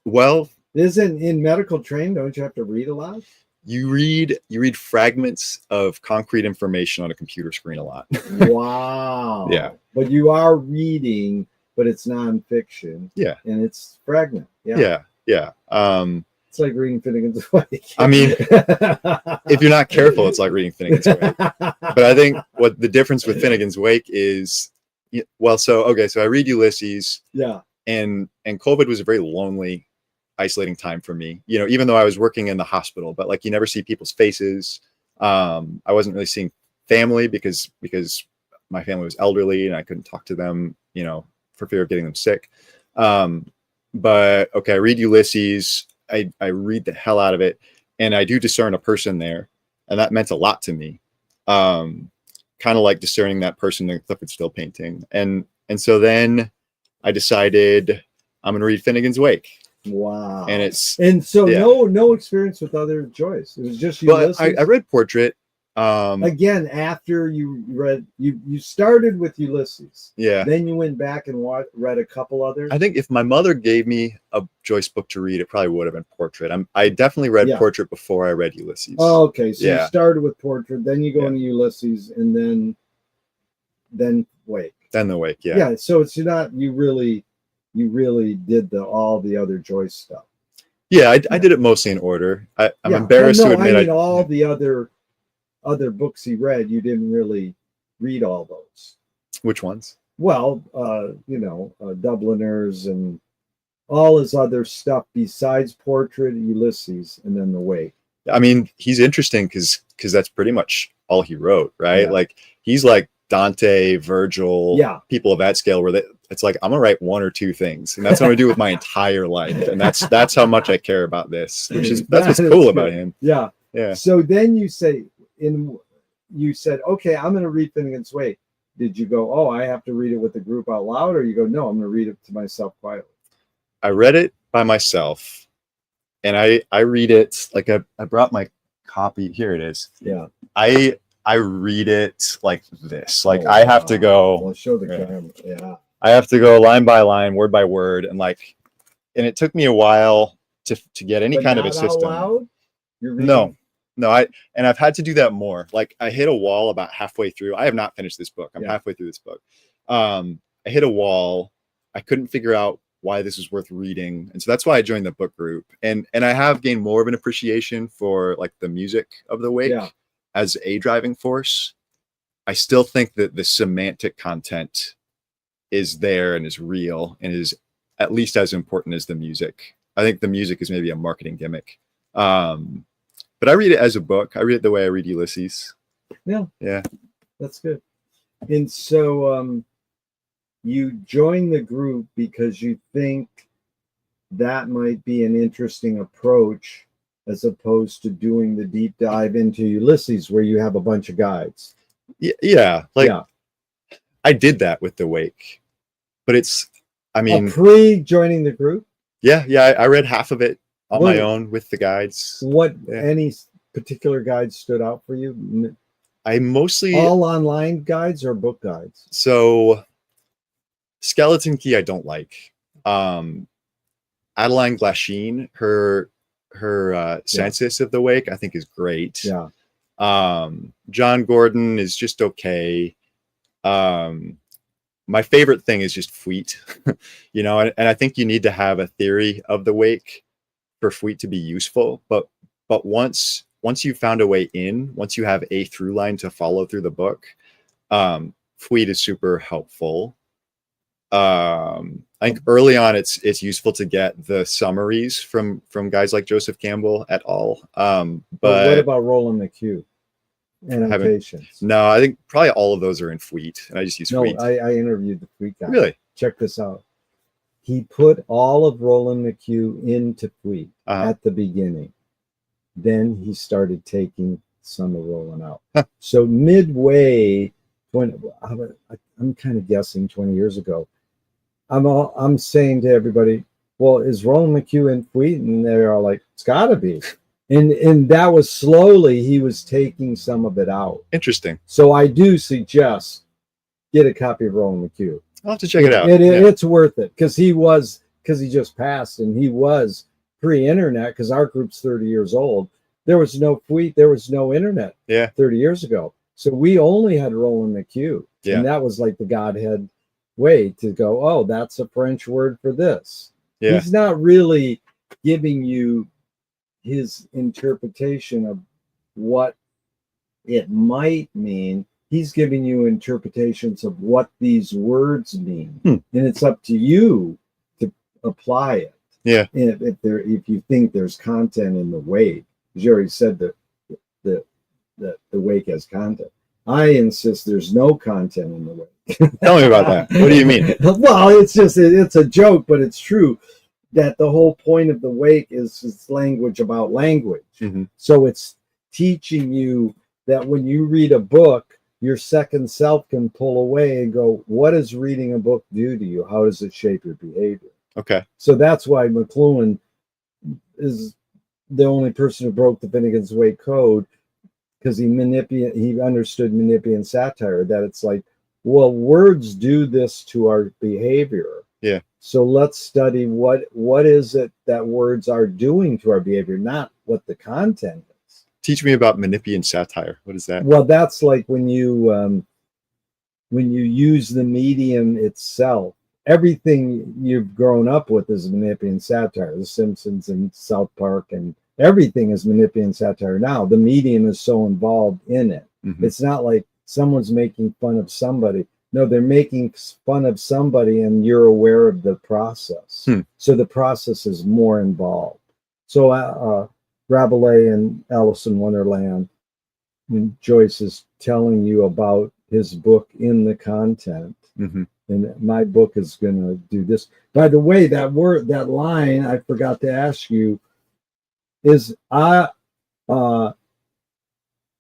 Well, isn't in medical training, don't you have to read a lot? You read fragments of concrete information on a computer screen a lot. Wow. Yeah. But you are reading, but it's nonfiction. Yeah. And it's fragment. Yeah. It's like reading Finnegan's Wake. I mean, if you're not careful, it's like reading Finnegan's Wake. But I think what the difference with Finnegan's Wake is, so I read Ulysses. Yeah. And COVID was a very lonely, isolating time for me, even though I was working in the hospital, but you never see people's faces. I wasn't really seeing family because my family was elderly and I couldn't talk to them, for fear of getting them sick. But okay, I read Ulysses. I read the hell out of it, and I do discern a person there, and that meant a lot to me. Kind of like discerning that person in Clifford Still painting. And so then I decided I'm going to read Finnegan's Wake. Wow. And so no experience with other Joyce. It was just Ulysses. Well, I read Portrait. Again, after you read, you started with Ulysses. Yeah. Then you went back and read a couple others. I think if my mother gave me a Joyce book to read, it probably would have been Portrait. I definitely read Portrait before I read Ulysses. Oh, okay. So you started with Portrait, then you go into Ulysses, and then Wake. Then the Wake, yeah. Yeah. So it's not you really did all the other Joyce stuff. Yeah, I did it mostly in order. I'm embarrassed to admit. I mean, all the other books he read, you didn't really read all those. Which ones? well, Dubliners and all his other stuff besides Portrait, Ulysses, and then The Wake. I mean, he's interesting because that's pretty much all he wrote, right? Yeah. Like he's like Dante, Virgil, Yeah. people of that scale, where it's like I'm gonna write one or two things, and that's what I'm gonna do with my entire life, and that's how much I care about this, which is that's what's cool about him. Yeah. Yeah. So then you said, okay, I'm gonna read Finnegan's Wake. Did you go, oh, I have to read it with the group out loud, or you go, no, I'm gonna read it to myself quietly? I read it by myself, and I read it like I brought my copy. Here it is. Yeah. I read it like this. Like I have to go. Well, show the camera. Yeah. I have to go line by line, word by word, and it took me a while to get any kind of a system. Out loud? You're reading? No, I've had to do that more. Like I hit a wall about halfway through. I have not finished this book. I'm halfway through this book. I hit a wall. I couldn't figure out why this was worth reading, and so that's why I joined the book group. And I have gained more of an appreciation for like the music of the Wake as a driving force. I still think that the semantic content is there and is real and is at least as important as the music. I think the music is maybe a marketing gimmick. But I read it as a book. I read it the way I read Ulysses. Yeah. Yeah. That's good. And so you join the group because you think that might be an interesting approach as opposed to doing the deep dive into Ulysses where you have a bunch of guides. Yeah. I did that with the Wake, but pre-joining the group. Yeah. I read half of it on my own with the guides. Any particular guides stood out for you? I mostly all online guides or book guides. So Skeleton Key I don't like. Adeline Glasheen, her census of the Wake I think is great. Yeah. John Gordon is just okay. My favorite thing is just Fleet, and I think you need to have a theory of the Wake for Fleet to be useful. But once you've found a way in, once you have a through line to follow through the book, Fleet is super helpful. I think early on it's useful to get the summaries from guys like Joseph Campbell et al. But what about Roland McHugh? Annotations. No, I think probably all of those are in Fleet, and I just use Fleet. I interviewed the Fleet guy. Really? Check this out. He put all of Roland McHugh into Fleet at the beginning. Then he started taking some of Roland out. So midway, I'm kind of guessing 20 years ago, I'm saying to everybody, well, is Roland McHugh in Fleet? And they're all like, it's got to be. And that was slowly, he was taking some of it out. Interesting. So I do suggest get a copy of Roland McHugh. I'll have to check it out. It's worth it because he just passed and he was pre-internet because our group's 30 years old. There was no Fleet, there was no internet 30 years ago. So we only had Roland McHugh. And that was like the Godhead way to go, oh, that's a French word for this. Yeah. He's not really giving you his interpretation of what it might mean. He's giving you interpretations of what these words mean. And it's up to you to apply it. Yeah. And if you think there's content in the Wake, Gerry said that the Wake has content. I insist there's no content in the Wake. Tell me about that. What do you mean? Well, it's a joke, but it's true that the whole point of the Wake is it's language about language. Mm-hmm. So it's teaching you that when you read a book, your second self can pull away and go, what does reading a book do to you? How does it shape your behavior? Okay. So that's why McLuhan is the only person who broke the Finnegan's Wake code, because he understood Menippean satire, that it's like, well, words do this to our behavior. Yeah. So let's study what is it that words are doing to our behavior, not what the content is. Teach me about Menippean satire. What is that? Well, that's like when you use the medium itself. Everything you've grown up with is Menippean satire. The Simpsons and South Park and everything is Menippean satire now. The medium is so involved in it. Mm-hmm. It's not like someone's making fun of somebody. No, they're making fun of somebody and you're aware of the process. So the process is more involved. So Rabelais and Alice in Wonderland, when Joyce is telling you about his book in the content, and my book is going to do this. By the way, that line, I forgot to ask you, is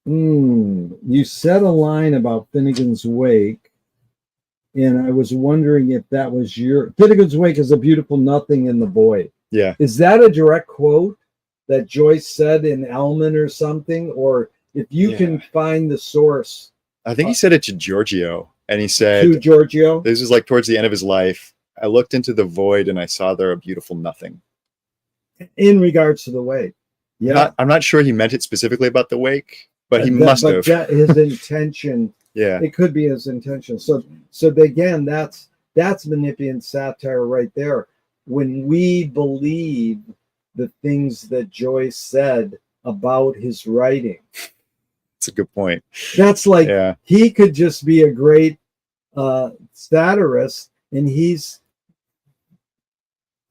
you said a line about Finnegan's Wake, and I was wondering if that was Finnegan's Wake is a beautiful nothing in the void. Yeah. Is that a direct quote that Joyce said in Elman or something? Or if you can find the source. I think he said it to Giorgio, and he said to Giorgio. This is like towards the end of his life. I looked into the void and I saw there a beautiful nothing. In regards to the wake. Yeah. I'm not sure he meant it specifically about the wake, but he must have. His intention. Yeah. It could be his intention. So again, that's manipulative satire right there. When we believe the things that Joyce said about his writing. That's a good point. That's like he could just be a great satirist, and he's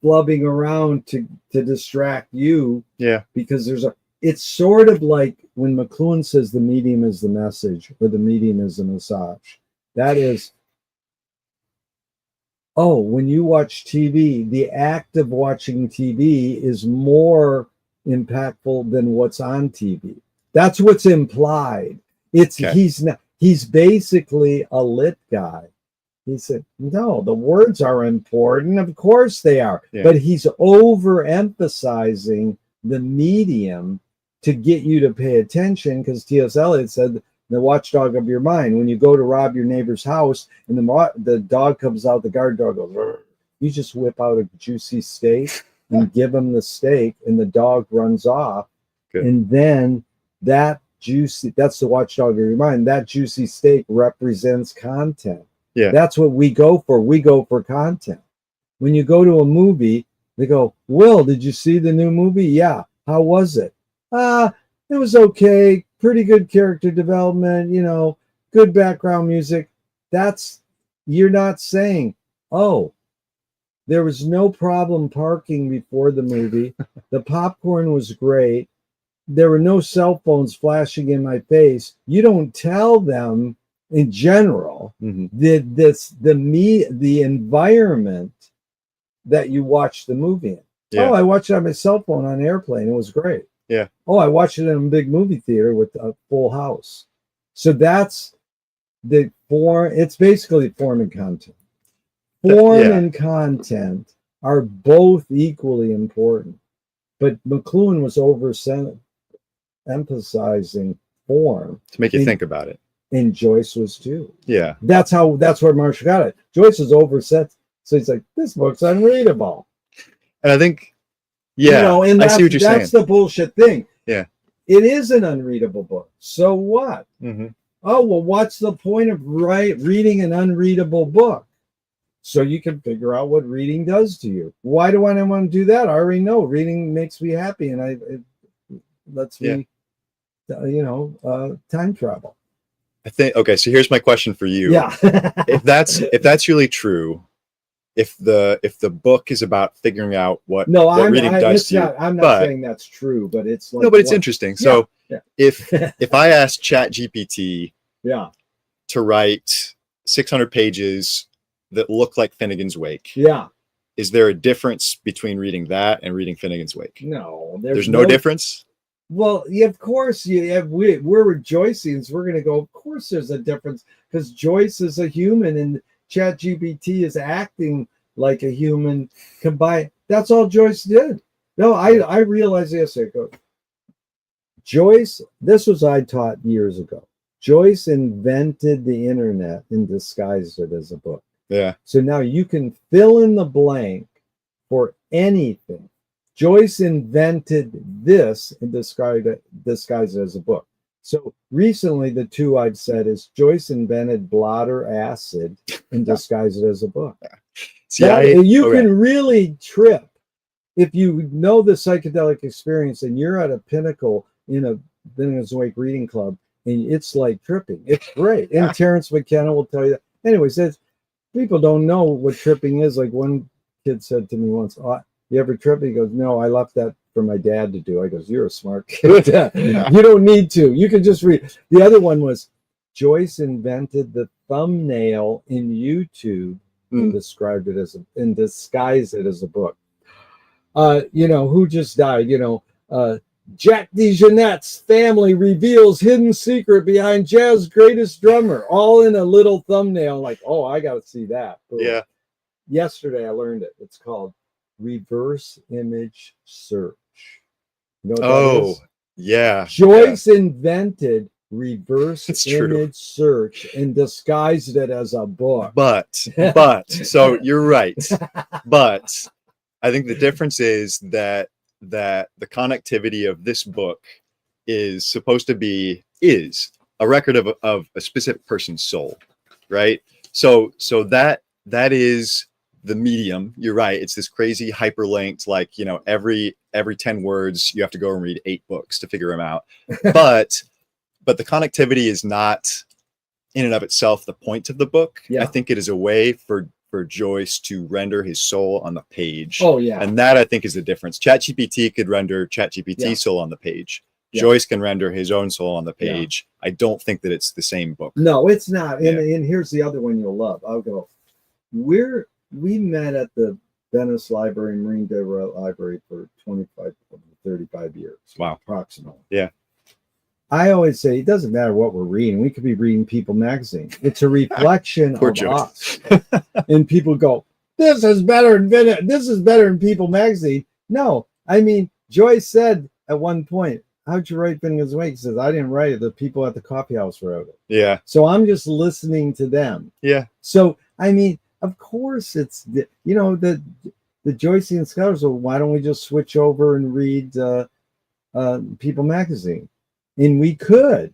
flubbing around to distract you. Yeah. Because it's sort of like when McLuhan says the medium is the message or the medium is the massage. That is, when you watch TV, the act of watching TV is more impactful than what's on TV. That's what's implied. He's basically a lit guy. He said, no, the words are important. Of course they are. Yeah. But he's overemphasizing the medium to get you to pay attention, because T.S. Eliot said, the watchdog of your mind. When you go to rob your neighbor's house and the dog comes out, the guard dog goes, rrr. You just whip out a juicy steak and give him the steak, and the dog runs off. Good. And then that's the watchdog of your mind. That juicy steak represents content. Yeah. That's what we go for. We go for content. When you go to a movie, they go, Will, did you see the new movie? Yeah. How was it? It was okay. Pretty good character development, good background music. You're not saying, there was no problem parking before the movie. The popcorn was great. There were no cell phones flashing in my face. You don't tell them in general the environment that you watch the movie in. Yeah. I watched it on my cell phone on an airplane. It was great. Yeah. I watched it in a big movie theater with a full house. So that's the form. It's basically form and content. Form and content are both equally important. But McLuhan was emphasizing form to make you think about it. And Joyce was too. Yeah. That's where Marshall got it. Joyce is overset. So he's like, this book's unreadable. And I think, and I see what you're saying. That's the bullshit thing. Yeah. It is an unreadable book. So what? Mm-hmm. What's the point of reading an unreadable book? So you can figure out what reading does to you. Why do I want to do that? I already know reading makes me happy, and it lets me, time travel. I think. Okay, so here's my question for you. Yeah. if that's really true, if the book is about figuring out what reading does to you, I'm not saying that's true, but it's like, but it's interesting. So if I asked ChatGPT, to write 600 pages that look like Finnegan's Wake, is there a difference between reading that and reading Finnegan's Wake? No, there's no difference. Well, of course, we're Joyceans. We're going to go, of course there's a difference, because Joyce is a human and ChatGPT is acting like a human combined. That's all Joyce did. No, I realized yesterday. Joyce, this was I taught years ago. Joyce invented the internet and disguised it as a book. Yeah. So now you can fill in the blank for anything. Joyce invented this and disguised it as a book. So recently, the two I've said is Joyce invented blotter acid and disguised it as a book. See, you can really trip if you know the psychedelic experience and you're at a pinnacle in a Finnegan's Wake reading club, and it's like tripping. It's great. And Terrence McKenna will tell you that. anyways, people don't know what tripping is. Like one kid said to me once, "Oh, you ever trip?" He goes, "No, I left that for my dad to do." I goes, "You're a smart kid. You don't need to. You can just read." The other one was Joyce invented the thumbnail in YouTube and described it as and disguised it as a book. Who just died? Jack DeJohnette's family reveals hidden secret behind jazz's greatest drummer, all in a little thumbnail. Like, oh, I got to see that. Boom. Yeah. Yesterday, I learned it. It's called reverse image search. You know what that is? Yeah. Joyce invented reverse image search and disguised it as a book. But, so you're right. But I think the difference is that the connectivity of this book is supposed to be a record of a specific person's soul, right? So that is the medium. You're right. It's this crazy hyperlinked, like, every 10 words you have to go and read 8 books to figure them out. But the connectivity is not in and of itself the point of the book. Yeah. I think it is a way for Joyce to render his soul on the page. Oh yeah. And that, I think, is the difference. ChatGPT could render ChatGPT soul on the page. Yeah. Joyce can render his own soul on the page. Yeah. I don't think that it's the same book. No, it's not. And here's the other one you'll love. I'll go. We met at the Venice Library, Marine Day Library for 35 years. Wow. Approximately. Yeah. I always say it doesn't matter what we're reading. We could be reading People magazine. It's a reflection of us. And people go, this is better than People magazine. No, I mean, Joyce said at one point, how'd you write Finnegan's Wake? He says, I didn't write it. The people at the coffee house wrote it. Yeah. So I'm just listening to them. Yeah. So, I mean, of course it's, the Joycean scholars, well, why don't we just switch over and read People magazine? And we could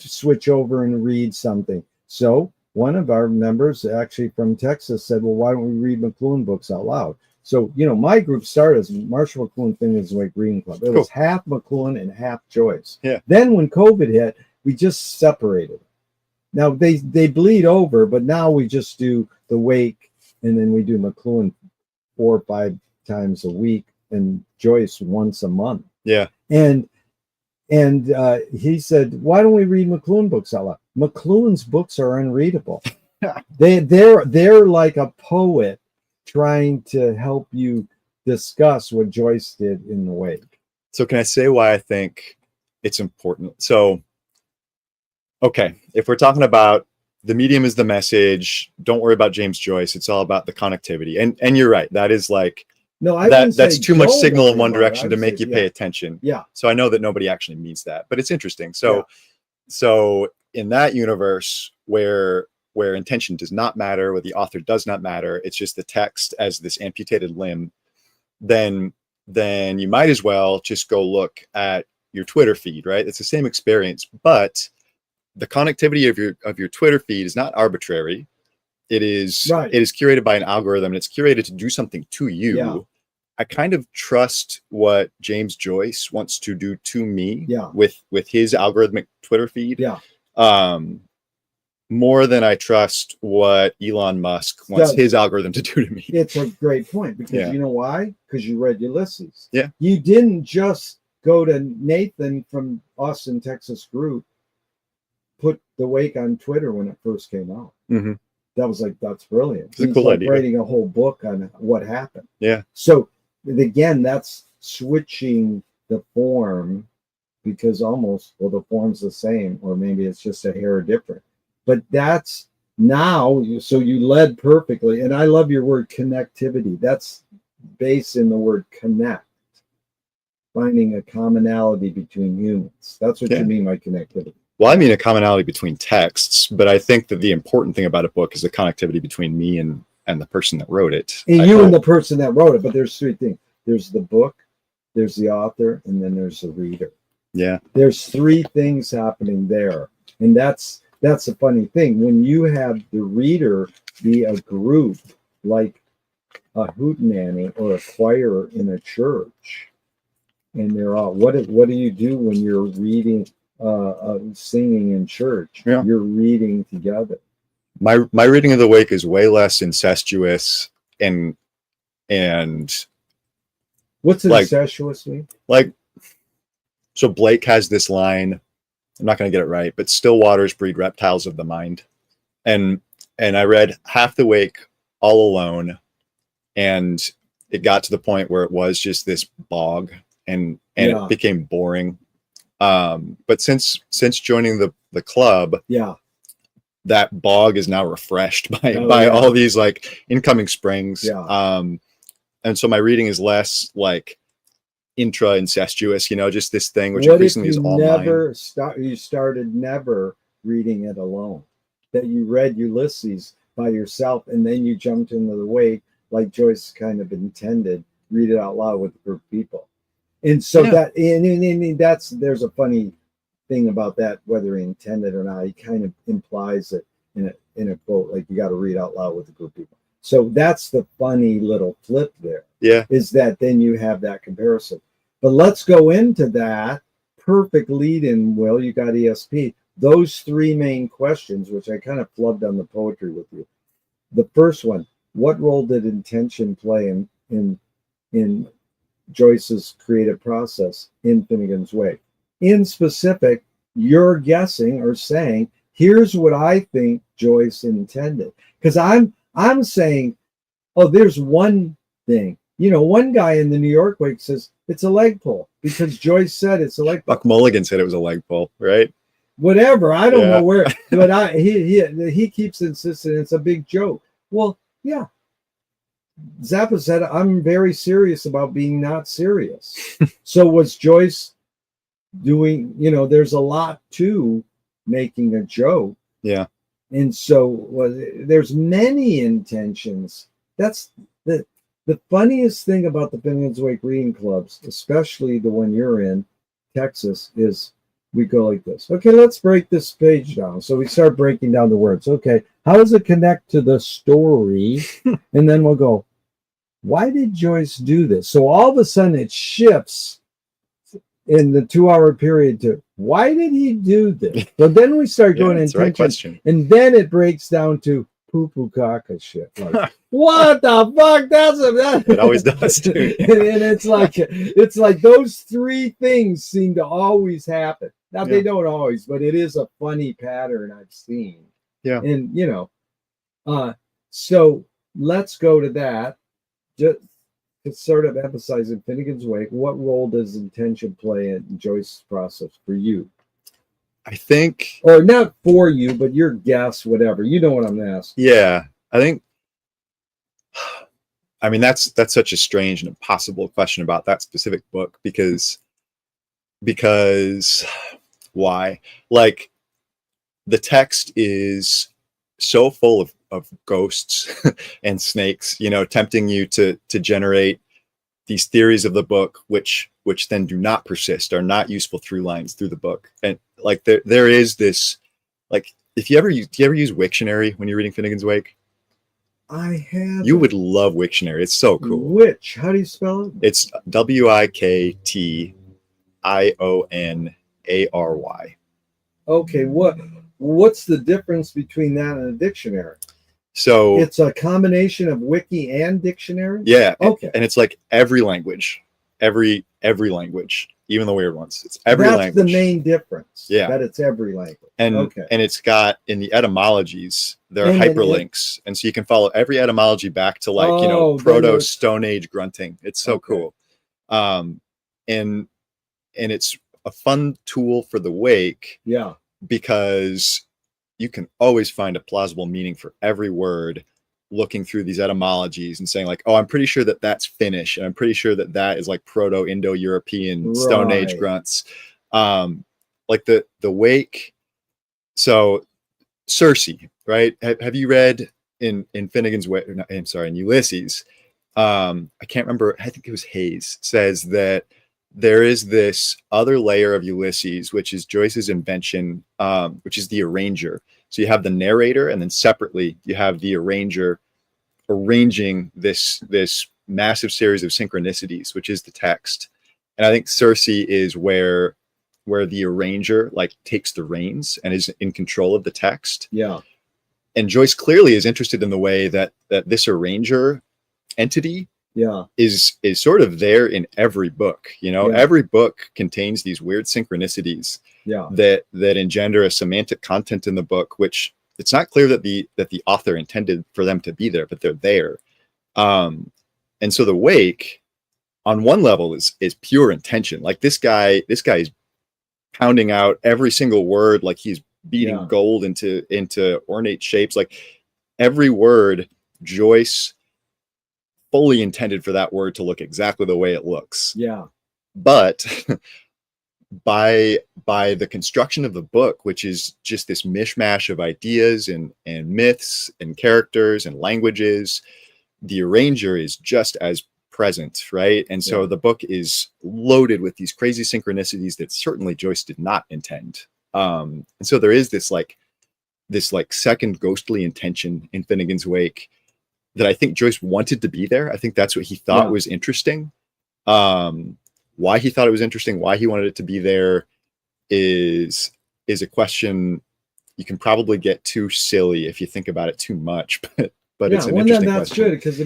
switch over and read something. So one of our members, actually from Texas, said, well, why don't we read McLuhan books out loud? So, my group started as Marshall McLuhan Finnegan's Wake Reading Club. It was half McLuhan and half Joyce. Yeah. Then when COVID hit, we just separated. Now they bleed over, but now we just do the Wake, and then we do McLuhan 4 or 5 times a week and Joyce once a month. Yeah. And he said, why don't we read McLuhan books out loud? McLuhan's books are unreadable. They're like a poet trying to help you discuss what Joyce did in the Wake. So can I say why I think it's important? So, okay, if we're talking about the medium is the message, don't worry about James Joyce. It's all about the connectivity. And you're right. That is like, no, that's too much signal in one direction to make you pay attention. Yeah. So I know that nobody actually means that, but it's interesting. So in that universe where intention does not matter, where the author does not matter, it's just the text as this amputated limb, then you might as well just go look at your Twitter feed, right? It's the same experience, but the connectivity of your Twitter feed is not arbitrary. It is curated by an algorithm, and it's curated to do something to you. Yeah. I kind of trust what James Joyce wants to do to me with his algorithmic Twitter feed. Yeah. More than I trust what Elon Musk wants his algorithm to do to me. It's a great point, because you know why? Because you read Ulysses. Yeah. You didn't just go to Nathan from Austin, Texas group, put the Wake on Twitter when it first came out. Mm-hmm. That was like, that's brilliant. It's a cool idea. Writing a whole book on what happened. Yeah. So again, that's switching the form, because the form's the same, or maybe it's just a hair different. But that's now, so you led perfectly. And I love your word connectivity. That's based in the word connect, finding a commonality between humans. That's what you mean by connectivity. Well, I mean a commonality between texts, but I think that the important thing about a book is the connectivity between me and the person that wrote it. And you and the person that wrote it. But there's 3 things. There's the book, there's the author, and then there's the reader. Yeah. There's 3 things happening there. And that's a funny thing. When you have the reader be a group, like a hootenanny or a choir in a church, and they're all, what do you do when you're reading, singing in church? Yeah. You're reading together. my reading of the Wake is way less incestuous and What's like incestuous mean? like so Blake has this line, I'm not going to get it right, but still waters breed reptiles of the mind. And I read half the Wake all alone, and it got to the point where it was just this bog, and Yeah. it became boring. But since joining the club, Yeah. that bog is now refreshed by Oh, by yeah. all these like incoming springs. Yeah. And so my reading is less like intra incestuous, you know, just this thing which What if increasingly you is all mine. never started never reading it alone? That you read Ulysses by yourself and then you jumped into the Wake like Joyce kind of intended, read it out loud with a group of people. And so that and that's there's a funny thing about that, whether he intended or not. He kind of implies it in a quote, like you got to read out loud with a group of people. So that's the funny little flip there. Yeah. Is that then you have that comparison. But let's go into that perfect lead in, Will. You got ESP. Those three main questions, which I kind of flubbed on the poetry with you. The first one, what role did intention play in Joyce's creative process in Finnegan's Wake? In specific, you're guessing or saying, here's what I think Joyce intended. Because I'm saying, oh, there's one thing. You know, one guy in the New York Wake says it's a leg pull because Joyce said it's a leg pull. Buck Mulligan said it was a leg pull, right? Whatever, I don't know where, but he keeps insisting it's a big joke. Well, yeah. Zappa said, I'm very serious about being not serious. So was Joyce doing, you know, there's a lot to making a joke. Yeah. And so there's many intentions. That's the funniest thing about the Finnegan's Wake reading clubs, especially the one you're in, Texas, is we go like this. Okay, let's break this page down. So we start breaking down the words. Okay, how does it connect to the story? And then we'll go, why did Joyce do this? So all of a sudden it shifts in the 2-hour period to why did he do this? So then we start going intention, right question. And then it breaks down to poo-poo caca shit. Like, what the fuck? It always does too. And it's like those three things seem to always happen. Now they don't always, but it is a funny pattern I've seen. Yeah. And you know, so let's go to that. Just to sort of emphasize in Finnegan's Wake, what role does intention play in Joyce's process for you? I think, or not for you, but your guess, whatever. You know what I'm asking. Yeah, I think. I mean, that's such a strange and impossible question about that specific book because why? Like, the text is so full of ghosts and snakes, you know, tempting you to generate these theories of the book, which then do not persist, are not useful through lines through the book. And like there is this, like, do you ever use Wiktionary when you're reading Finnegan's Wake? I have. You would love Wiktionary. It's so cool. Which? How do you spell it? It's Wiktionary. Okay, what's the difference between that and a dictionary? So it's a combination of wiki and dictionary? Yeah. Okay. And it's like every language, every language, even the weird ones. It's every language. That's the main difference. Yeah. That it's every language. And it's got, in the etymologies, there are hyperlinks. And so you can follow every etymology back to, like, you know, proto Stone Age grunting. It's so cool. And it's a fun tool for the Wake. Yeah. Because you can always find a plausible meaning for every word, looking through these etymologies and saying, like, oh, I'm pretty sure that that's Finnish, and I'm pretty sure that that is like Proto-Indo-European Stone Age grunts. Like the Wake. So Circe, right? Have you read in Finnegan's Wake? I'm sorry, in Ulysses? I can't remember. I think it was Hayes says that there is this other layer of Ulysses, which is Joyce's invention, which is the arranger. So you have the narrator, and then separately you have the arranger arranging this massive series of synchronicities, which is the text. And I think Circe is where the arranger, like, takes the reins and is in control of the text. Yeah. and Joyce clearly is interested in the way that this arranger entity is sort of there in every book. Every book contains these weird synchronicities that engender a semantic content in the book, which it's not clear that the author intended for them to be there, but they're there. And so the wake, on one level, is pure intention. Like this guy is pounding out every single word like he's beating gold into ornate shapes. Like every word, Joyce fully intended for that word to look exactly the way it looks. But by the construction of the book, which is just this mishmash of ideas and myths and characters and languages, the arranger is just as present, right? And so the book is loaded with these crazy synchronicities that certainly Joyce did not intend. And so there is this second ghostly intention in Finnegan's Wake that I think Joyce wanted to be there. I think that's what he thought was interesting. Why he thought it was interesting, why he wanted it to be there is a question you can probably get too silly if you think about it too much, but it's an interesting that's question. Good, because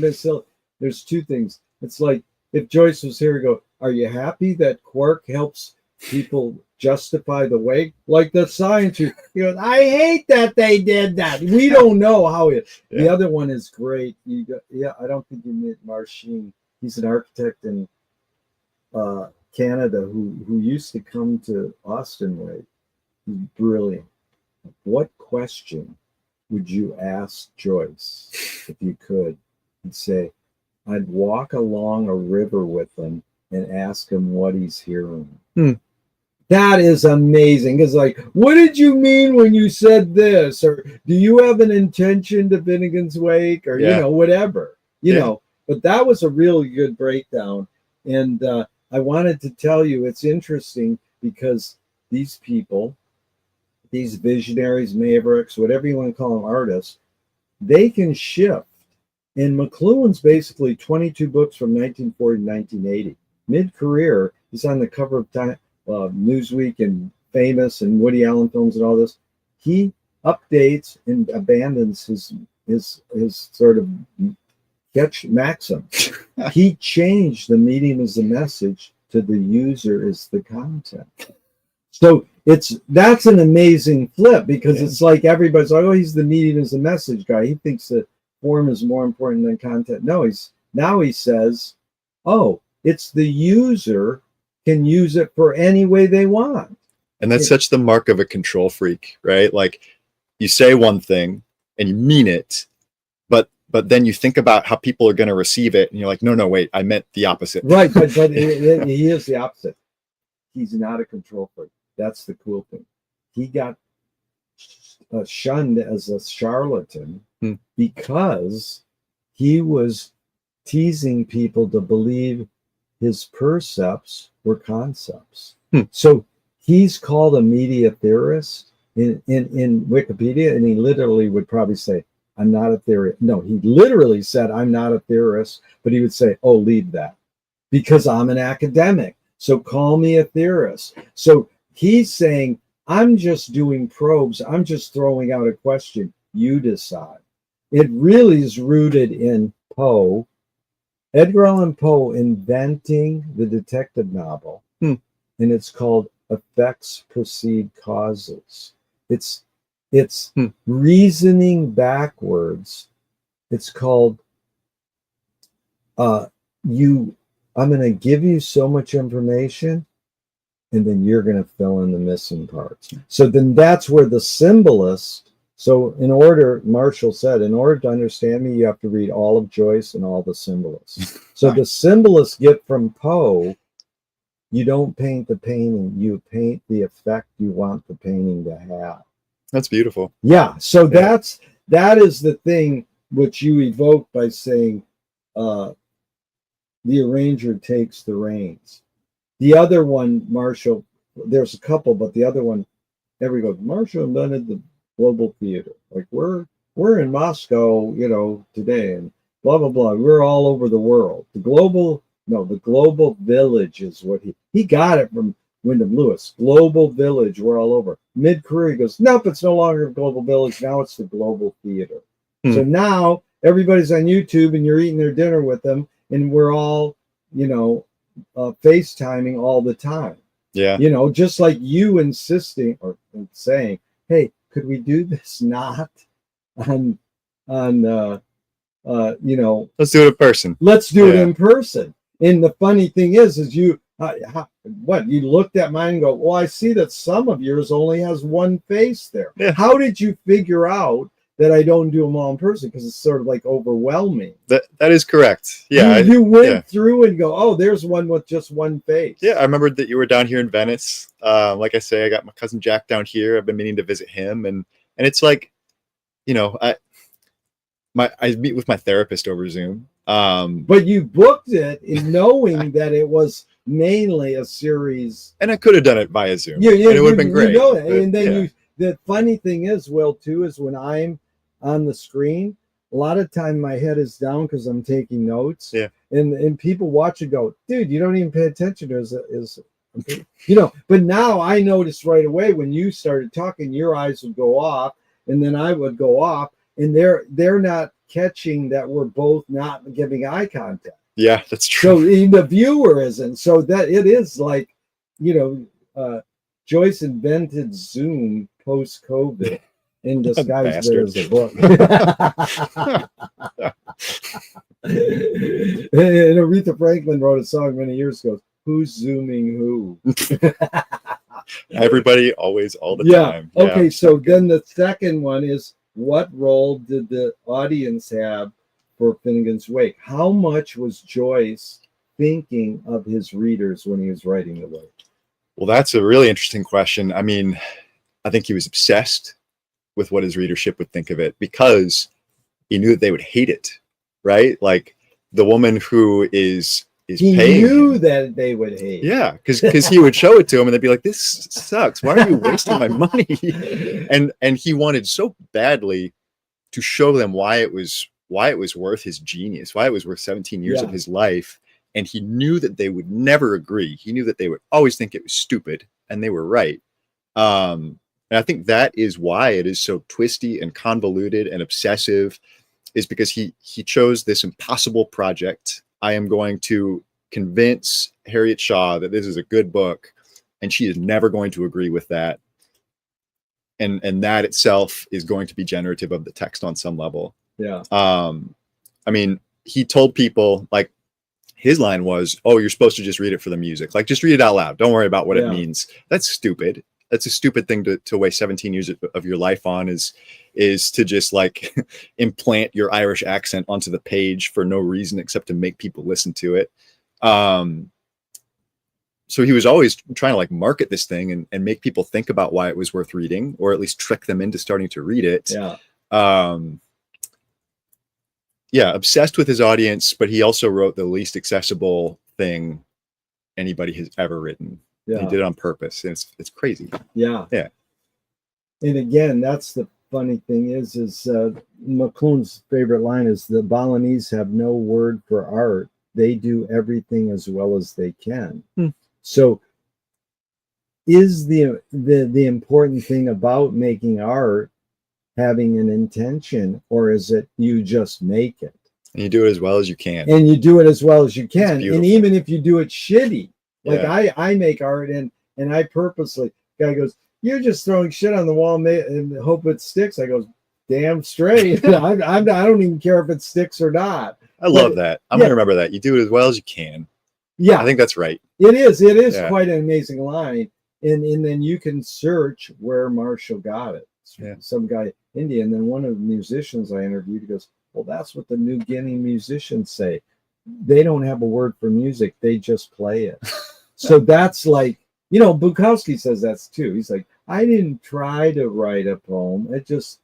there's two things. It's like if Joyce was here, go, are you happy that Quark helps people justify the wake? Like the science, he goes, I hate that they did that. We don't know how it. The other one is great. I don't think you met Marcin. He's an architect in Canada who used to come to Austin Wake. He's brilliant. What question would you ask Joyce if you could? You'd say, I'd walk along a river with him and ask him what he's hearing. That is amazing. It's like, what did you mean when you said this? Or do you have an intention to Finnegan's Wake? Or, whatever, know. But that was a really good breakdown. And I wanted to tell you, it's interesting because these people, these visionaries, mavericks, whatever you want to call them, artists, they can shift. And McLuhan's basically 22 books from 1940 to 1980. Mid-career, he's on the cover of Newsweek and Famous and Woody Allen films and all this. He updates and abandons his sort of sketch maxim. He changed the medium as the message to the user is the content. So that's an amazing flip because it's like everybody's like, oh, he's the medium as the message guy. He thinks that form is more important than content. No, he says, oh, it's the user can use it for any way they want. And that's such the mark of a control freak, right? Like you say one thing and you mean it, but then you think about how people are going to receive it and you're like, no, wait, I meant the opposite. Right, but he is the opposite. He's not a control freak. That's the cool thing. He got shunned as a charlatan because he was teasing people to believe his percepts were concepts. So he's called a media theorist in Wikipedia, and he literally would probably say, I'm not a theorist. No, he literally said, I'm not a theorist, but he would say, oh, leave that because I'm an academic. So call me a theorist. So he's saying, I'm just doing probes. I'm just throwing out a question. You decide. It really is rooted in Poe, Edgar Allan Poe inventing the detective novel. And it's called Effects Precede Causes. It's reasoning backwards. It's called I'm going to give you so much information and then you're going to fill in the missing parts. So then that's where the symbolist, so Marshall said, in order to understand me, you have to read all of Joyce and all the symbolists. So the symbolists get from Poe, you don't paint the painting, you paint the effect you want the painting to have. That's beautiful. Yeah. So that is the thing which you evoke by saying the arranger takes the reins. The other one, Marshall, there's a couple, but the other one, everybody goes, Marshall invented the global theater. Like we're in Moscow, today, and blah, blah, blah. We're all over the world. The global village is what he got it from Wyndham Lewis, Global Village, we're all over. Mid-career, he goes, nope, it's no longer Global Village. Now it's the Global Theater. So now everybody's on YouTube and you're eating their dinner with them, and we're all, FaceTiming all the time. Yeah. Just like you insisting or saying, hey, could we do this not on let's do it in person. Let's do it in person. And the funny thing is you looked at mine and go, well, I see that some of yours only has one face there. Yeah. How did you figure out that I don't do them all in person? Because it's sort of like overwhelming. That is correct. Yeah. You went through and go, oh, there's one with just one face. Yeah, I remember that you were down here in Venice. Like I say, I got my cousin Jack down here. I've been meaning to visit him, and it's like, I meet with my therapist over Zoom. But you booked it in knowing that it was mainly a series, and I could have done it via Zoom. Yeah, and it would have been great. And then the funny thing is, Will, too, is when I'm on the screen, a lot of time my head is down because I'm taking notes. Yeah. And people watch and go, dude, you don't even pay attention to but now I noticed right away when you started talking, your eyes would go off and then I would go off, and they're not catching that we're both not giving eye contact. Yeah, that's true. So even the viewer isn't. So that it is like, Joyce invented Zoom post-COVID in disguise there as a book. And Aretha Franklin wrote a song many years ago, Who's Zooming Who? Everybody, always, all the time. Yeah. Okay, so then the second one is, what role did the audience have for Finnegan's Wake? How much was Joyce thinking of his readers when he was writing the Wake? Well, that's a really interesting question. I mean, I think he was obsessed with what his readership would think of it because he knew that they would hate it, right? Like the woman who is he paying knew him, that they would hate. Yeah, because he would show it to him and they'd be like, this sucks. Why are you wasting my money? And he wanted so badly to show them why it was worth his genius, why it was worth 17 years of his life. And he knew that they would never agree. He knew that they would always think it was stupid, and they were right. And I think that is why it is so twisty and convoluted and obsessive, is because he chose this impossible project. I am going to convince Harriet Shaw that this is a good book, and she is never going to agree with that. And that itself is going to be generative of the text on some level. Yeah. I mean, he told people, like, his line was, oh, you're supposed to just read it for the music. Like, just read it out loud. Don't worry about what it means. That's stupid. That's a stupid thing to waste 17 years of your life on, is to just like implant your Irish accent onto the page for no reason except to make people listen to it. So he was always trying to like market this thing and make people think about why it was worth reading, or at least trick them into starting to read it. Yeah. Obsessed with his audience, but he also wrote the least accessible thing anybody has ever written. Yeah. He did it on purpose. And it's crazy. Yeah. Yeah. And again, that's the funny thing is McLuhan's favorite line is, the Balinese have no word for art. They do everything as well as they can. So is the important thing about making art having an intention, or is it you just make it? And you do it as well as you can. And you do it as well as you can. And even if you do it shitty, like I make art and I purposely, guy goes, you're just throwing shit on the wall and hope it sticks. I go, damn straight. I don't even care if it sticks or not. I love that. I'm going to remember that. You do it as well as you can. Yeah. I think that's right. It is quite an amazing line. And then you can search where Marshall got it. Some guy, India. And then one of the musicians I interviewed, he goes, well, that's what the New Guinea musicians say. They don't have a word for music. They just play it. So that's like, Bukowski says that's too. He's like, I didn't try to write a poem. It just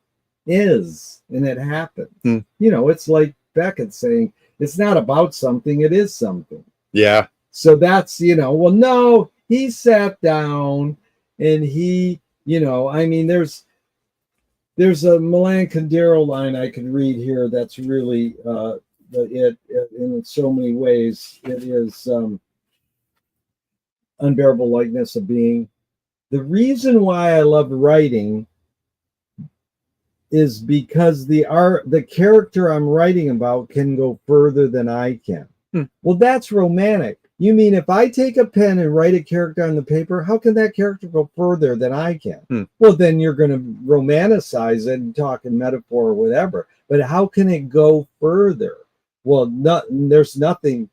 is. And it happened. It's like Beckett saying, it's not about something. It is something. Yeah. So that's, well, no, he sat down and he, I mean, there's a Milan Kundera line I could read here that's really it in so many ways. It is unbearable lightness of being. The reason why I love writing is because the character I'm writing about can go further than I can. Well, that's romantic. You mean if I take a pen and write a character on the paper, how can that character go further than I can? Well, then you're going to romanticize it and talk in metaphor or whatever. But how can it go further? Well, there's nothing,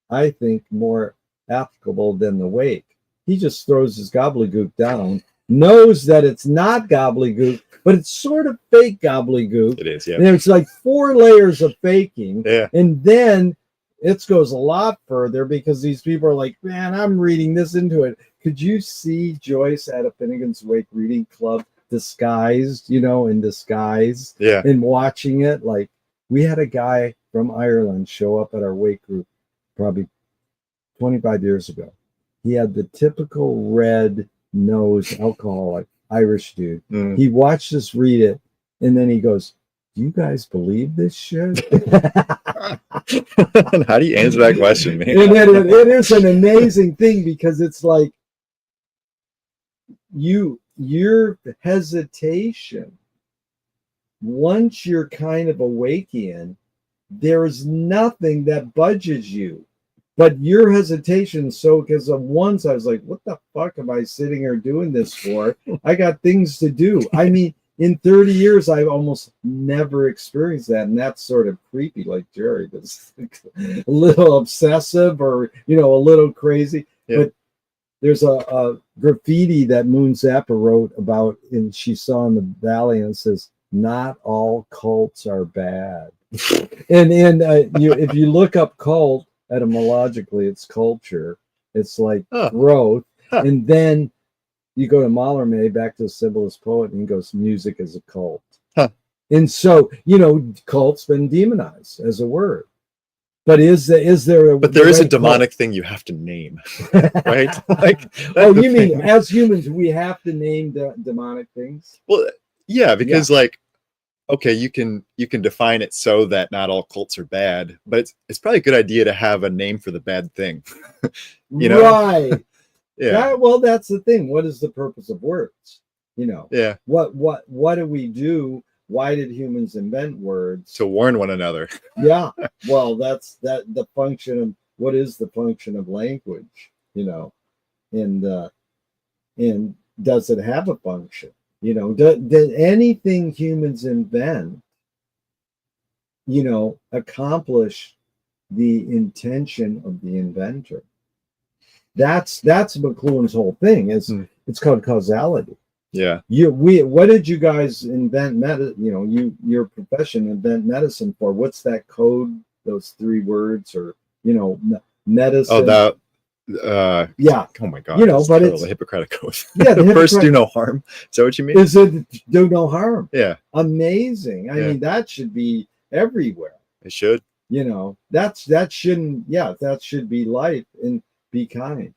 I think, more applicable than the wake. He just throws his gobbledygook down, knows that it's not gobbledygook, but it's sort of fake gobbledygook. It is, yeah. And there's like 4 layers of faking. Yeah. And then it goes a lot further because these people are like, man, I'm reading this into it. Could you see Joyce at a Finnegan's Wake reading club disguised, in disguise? Yeah. And watching it? Like, we had a guy from Ireland show up at our wake group probably 25 years ago. He had the typical red nose alcoholic Irish dude. He watched us read it, and then he goes, do you guys believe this shit? And how do you answer that question, man? And it is an amazing thing because it's like your hesitation, once you're kind of awakened, there's nothing that budges you. But your hesitation, so because of once I was like, what the fuck am I sitting here doing this for? I got things to do. I mean, in 30 years, I've almost never experienced that. And that's sort of creepy, like Gerry, that's a little obsessive or, a little crazy. Yeah. But there's a graffiti that Moon Zappa wrote about, and she saw in the valley, and it says, not all cults are bad. and if you look up cult, etymologically, it's culture. It's like growth. And then you go to Mallarmé, back to the symbolist poet, and he goes, music is a cult. And so, cult's been demonized as a word. But is there a demonic thing you have to name, right? You mean as humans we have to name the demonic things? Well, yeah, because okay, you can define it so that not all cults are bad, but it's probably a good idea to have a name for the bad thing. Right. Yeah. That's the thing. What is the purpose of words? Yeah. What do we do? Why did humans invent words? To warn one another. Yeah. Well, that's the function of what is the function of language, and does it have a function? Did anything humans invent, accomplish the intention of the inventor? That's McLuhan's whole thing. It's called causality. Yeah. What did you guys invent? Your profession invent medicine for? What's that code? Those 3 words, or medicine. Oh, that. Yeah. Oh my God. But it's the Hippocratic Oath. Yeah. First, do no harm. Is that what you mean? Is it do no harm? Yeah. Amazing. I mean, that should be everywhere. It should. That shouldn't. Yeah, that should be life, and be kind.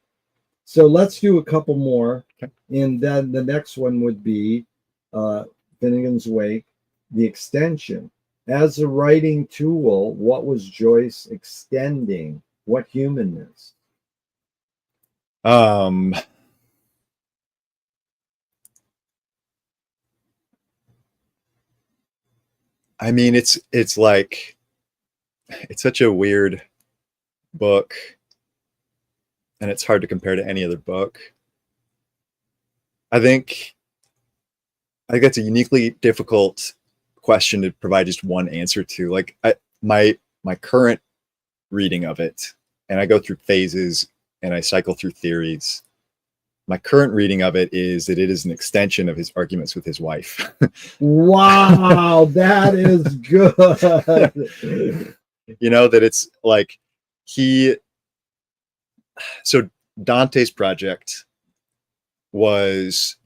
So let's do a couple more. Okay. And then the next one would be Finnegan's Wake, the extension. As a writing tool, what was Joyce extending? What humanness? I mean, it's like, it's such a weird book, and it's hard to compare to any other book. I think that's a uniquely difficult question to provide just one answer to. Like, my current reading of it, and I go through phases and I cycle through theories. My current reading of it is that it is an extension of his arguments with his wife. Wow, that is good. That it's like so Dante's project was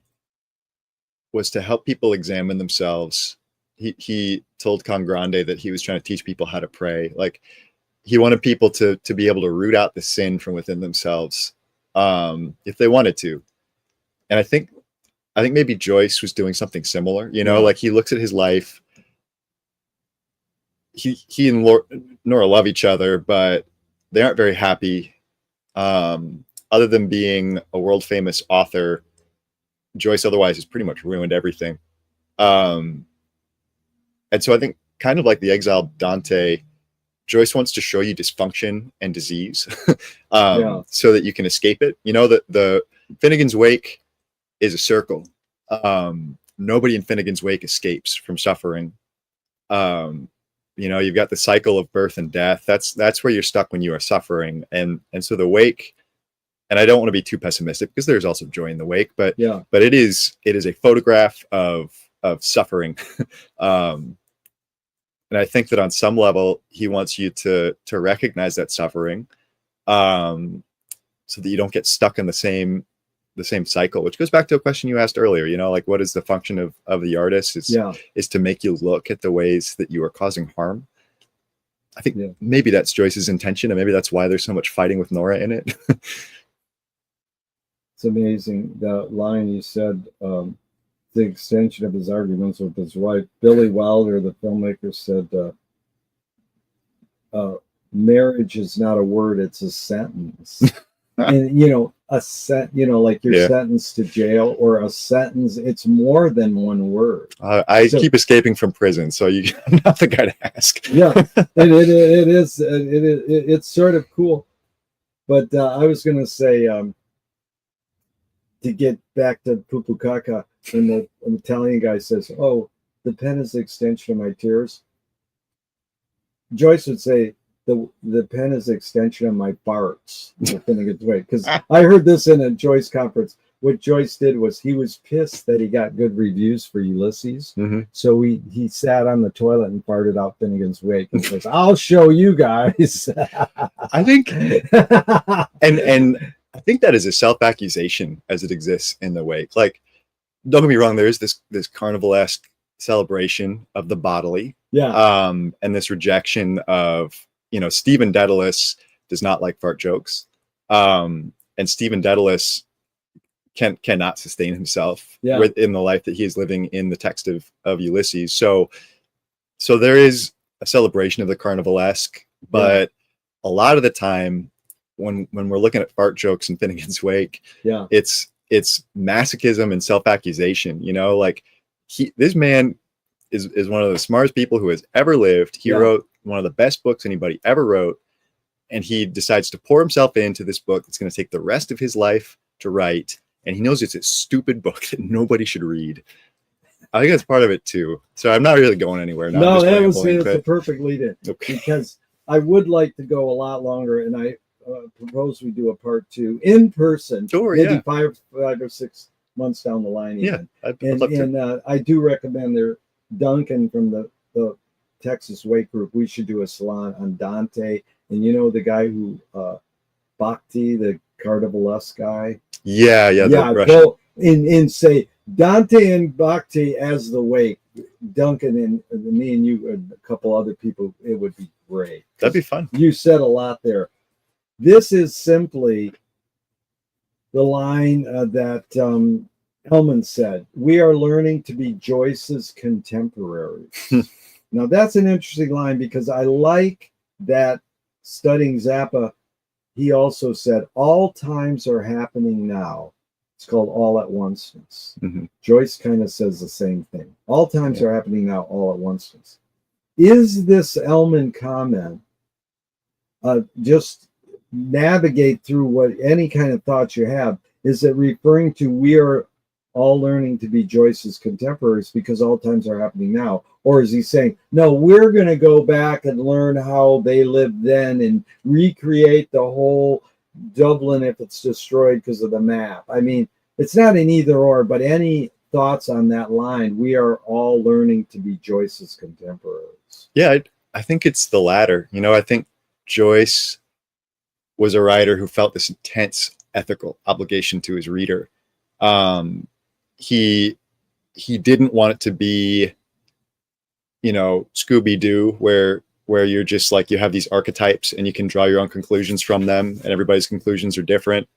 to help people examine themselves. He told Congrande that he was trying to teach people how to pray. Like, he wanted people to be able to root out the sin from within themselves, if they wanted to. And I think maybe Joyce was doing something similar. Like, he looks at his life. He and Nora love each other, but they aren't very happy. other than being a world famous author, Joyce otherwise has pretty much ruined everything. And so I think, kind of like the exiled Dante, Joyce wants to show you dysfunction and disease, so that you can escape it. You know, the Finnegan's Wake is a circle. Nobody in Finnegan's Wake escapes from suffering. You know, you've got the cycle of birth and death. That's where you're stuck when you are suffering. And so the wake, and I don't want to be too pessimistic because there's also joy in the wake, but it is a photograph of suffering. And I think that on some level, he wants you to recognize that suffering, so that you don't get stuck in the same cycle, which goes back to a question you asked earlier. You know, like, what is the function of the artist? Is to make you look at the ways that you are causing harm. I think maybe that's Joyce's intention, and maybe that's why there's so much fighting with Nora in it. It's amazing, the line you said, the extension of his arguments with his wife. Billy Wilder, the filmmaker, said, marriage is not a word, it's a sentence. And, you know, like you're sentenced to jail, or a sentence, it's more than one word. I keep escaping from prison, so I'm not the guy to ask. It's sort of cool. But I was going to say, to get back to Pupukaka, when the Italian guy says, "Oh, the pen is the extension of my tears," Joyce would say, the pen is the extension of my farts. Because I heard this in a Joyce conference. What Joyce did was, he was pissed that he got good reviews for Ulysses. So he sat on the toilet and farted out Finnegan's Wake and says, "I'll show you guys." I think, and I think that is a self-accusation as it exists in the wake. Like, don't get me wrong, there is this carnival-esque celebration of the bodily, and this rejection of, you know, Stephen Dedalus does not like fart jokes, and Stephen Dedalus cannot sustain himself within the life that he is living in the text of Ulysses. So there is a celebration of the carnivalesque, but a lot of the time, when we're looking at fart jokes in Finnegan's Wake, it's masochism and self-accusation. You know, like, this man is one of the smartest people who has ever lived. He wrote one of the best books anybody ever wrote, and he decides to pour himself into this book that's going to take the rest of his life to write, and he knows it's a stupid book that nobody should read. I think that's part of it too. So I'm not really going anywhere now. No, that was the perfect lead-in. Okay. Because I would like to go a lot longer, and I propose we do a part 2 in person. Sure, maybe 5 or 6 months down the line. Even. I'd love to. And I do recommend Duncan from the Texas Wake Group. We should do a salon on Dante, and you know the guy who Bhakti, the Carnivalesque guy. Go and say Dante and Bhakti as the Wake. Duncan and me and you and a couple other people. It would be great. That'd be fun. You said a lot there. This is simply the line that Hellman said, "We are learning to be Joyce's contemporaries." Now, that's an interesting line, because I like that studying Zappa, he also said, all times are happening now. It's called all at onceness. Joyce kind of says the same thing. All times are happening now, all at onceness. Is this Ellman comment, just navigate through what any kind of thoughts you have, is it referring to we are all learning to be Joyce's contemporaries because all times are happening now? Or is he saying, no, we're going to go back and learn how they lived then and recreate the whole Dublin if it's destroyed because of the map? I mean, it's not an either or, but any thoughts on that line? We are all learning to be Joyce's contemporaries. Yeah, I think it's the latter. You know, I think Joyce was a writer who felt this intense ethical obligation to his reader. He didn't want it to be, you know, Scooby-Doo, where you're just like, you have these archetypes and you can draw your own conclusions from them, and everybody's conclusions are different,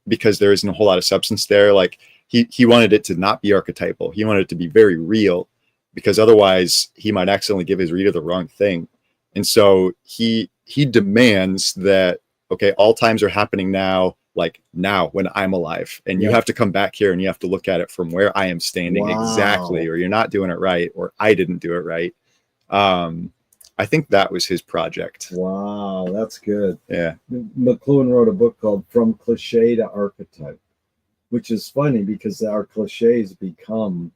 because there isn't a whole lot of substance there. Like, he wanted it to not be archetypal. He wanted it to be very real, because otherwise he might accidentally give his reader the wrong thing. And so he demands that, okay, all times are happening now, like now when I'm alive, and you have to come back here and you have to look at it from where I am standing exactly, or you're not doing it right, or I didn't do it right. I think that was his project. Wow, that's good. Yeah. McLuhan wrote a book called From Cliche to Archetype, which is funny because our cliches become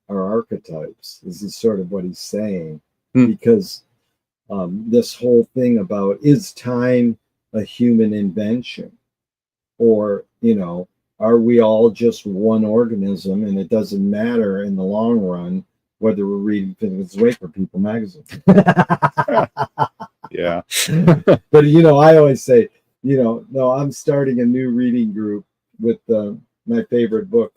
our archetypes. This is sort of what he's saying, because this whole thing about, is time a human invention? Or, you know, are we all just one organism and it doesn't matter in the long run whether we're reading Finnegan's Wake or People magazine? Yeah. But, you know, I always say, you know, no, I'm starting a new reading group with my favorite book.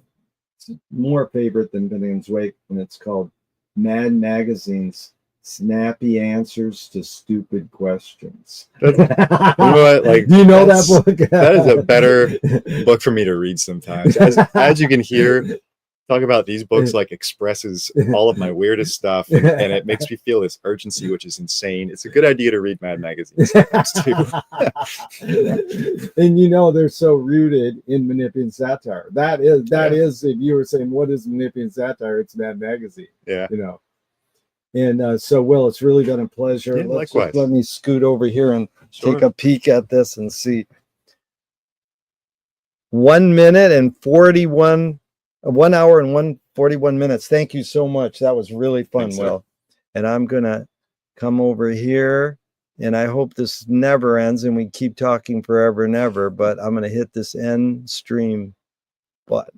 It's more favorite than Finnegan's Wake, and it's called Mad Magazine's Snappy Answers to Stupid Questions. You know what? Like, do you know that book? That is a better book for me to read sometimes. As you can hear, talk about these books like expresses all of my weirdest stuff, and it makes me feel this urgency, which is insane. It's a good idea to read Mad Magazine sometimes too. And you know, they're so rooted in Manippian satire. That is, if you were saying what is Manippian satire, it's Mad Magazine. Yeah. You know. And so, Will, it's really been a pleasure. Yeah, likewise. Let me scoot over here and take a peek at this and see. 1 minute and 41, 1 hour and 41 minutes. Thank you so much. That was really fun, Thanks, Will. And I'm going to come over here, and I hope this never ends and we keep talking forever and ever, but I'm going to hit this end stream button.